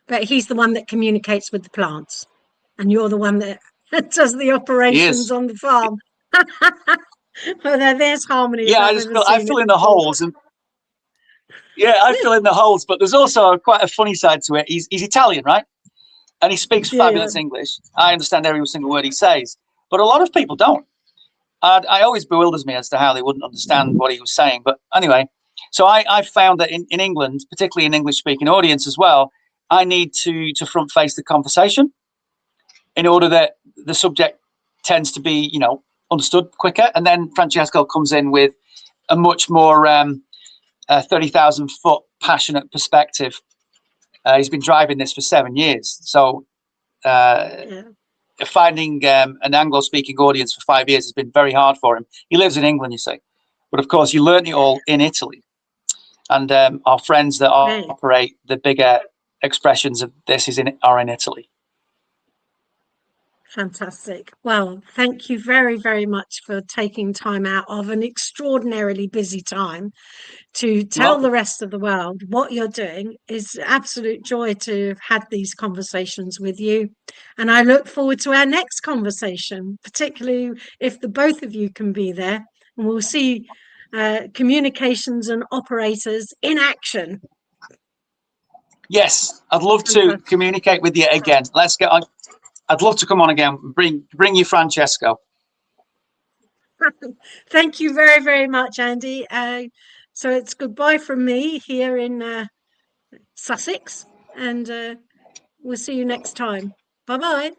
But he's the one that communicates with the plants, and you're the one that does the operations on the farm. Well, there's harmony. Yeah, I fill in the holes, and I fill in the holes. But there's also quite a funny side to it. He's Italian, right? And he speaks fabulous English. I understand every single word he says, but a lot of people don't. I always bewilders me as to how they wouldn't understand what he was saying. But anyway, so I found that in England, particularly in English-speaking audience as well, I need to front face the conversation in order that the subject tends to be, understood quicker. And then Francesco comes in with a much more 30,000 foot passionate perspective. He's been driving this for 7 years. So finding an Anglo-speaking audience for 5 years has been very hard for him. He lives in England, you see. But of course, you learn it all in Italy. And our friends that operate the bigger expressions of this are in Italy. Fantastic. Well, thank you very, very much for taking time out of an extraordinarily busy time to tell the rest of the world what you're doing. It's an absolute joy to have had these conversations with you. And I look forward to our next conversation, particularly if the both of you can be there. And we'll see communications and operators in action. Yes, I'd love to communicate with you again. Let's get on. I'd love to come on again. Bring you Francesco. Thank you very, very much, Andy. So it's goodbye from me here in Sussex, and we'll see you next time. Bye-bye.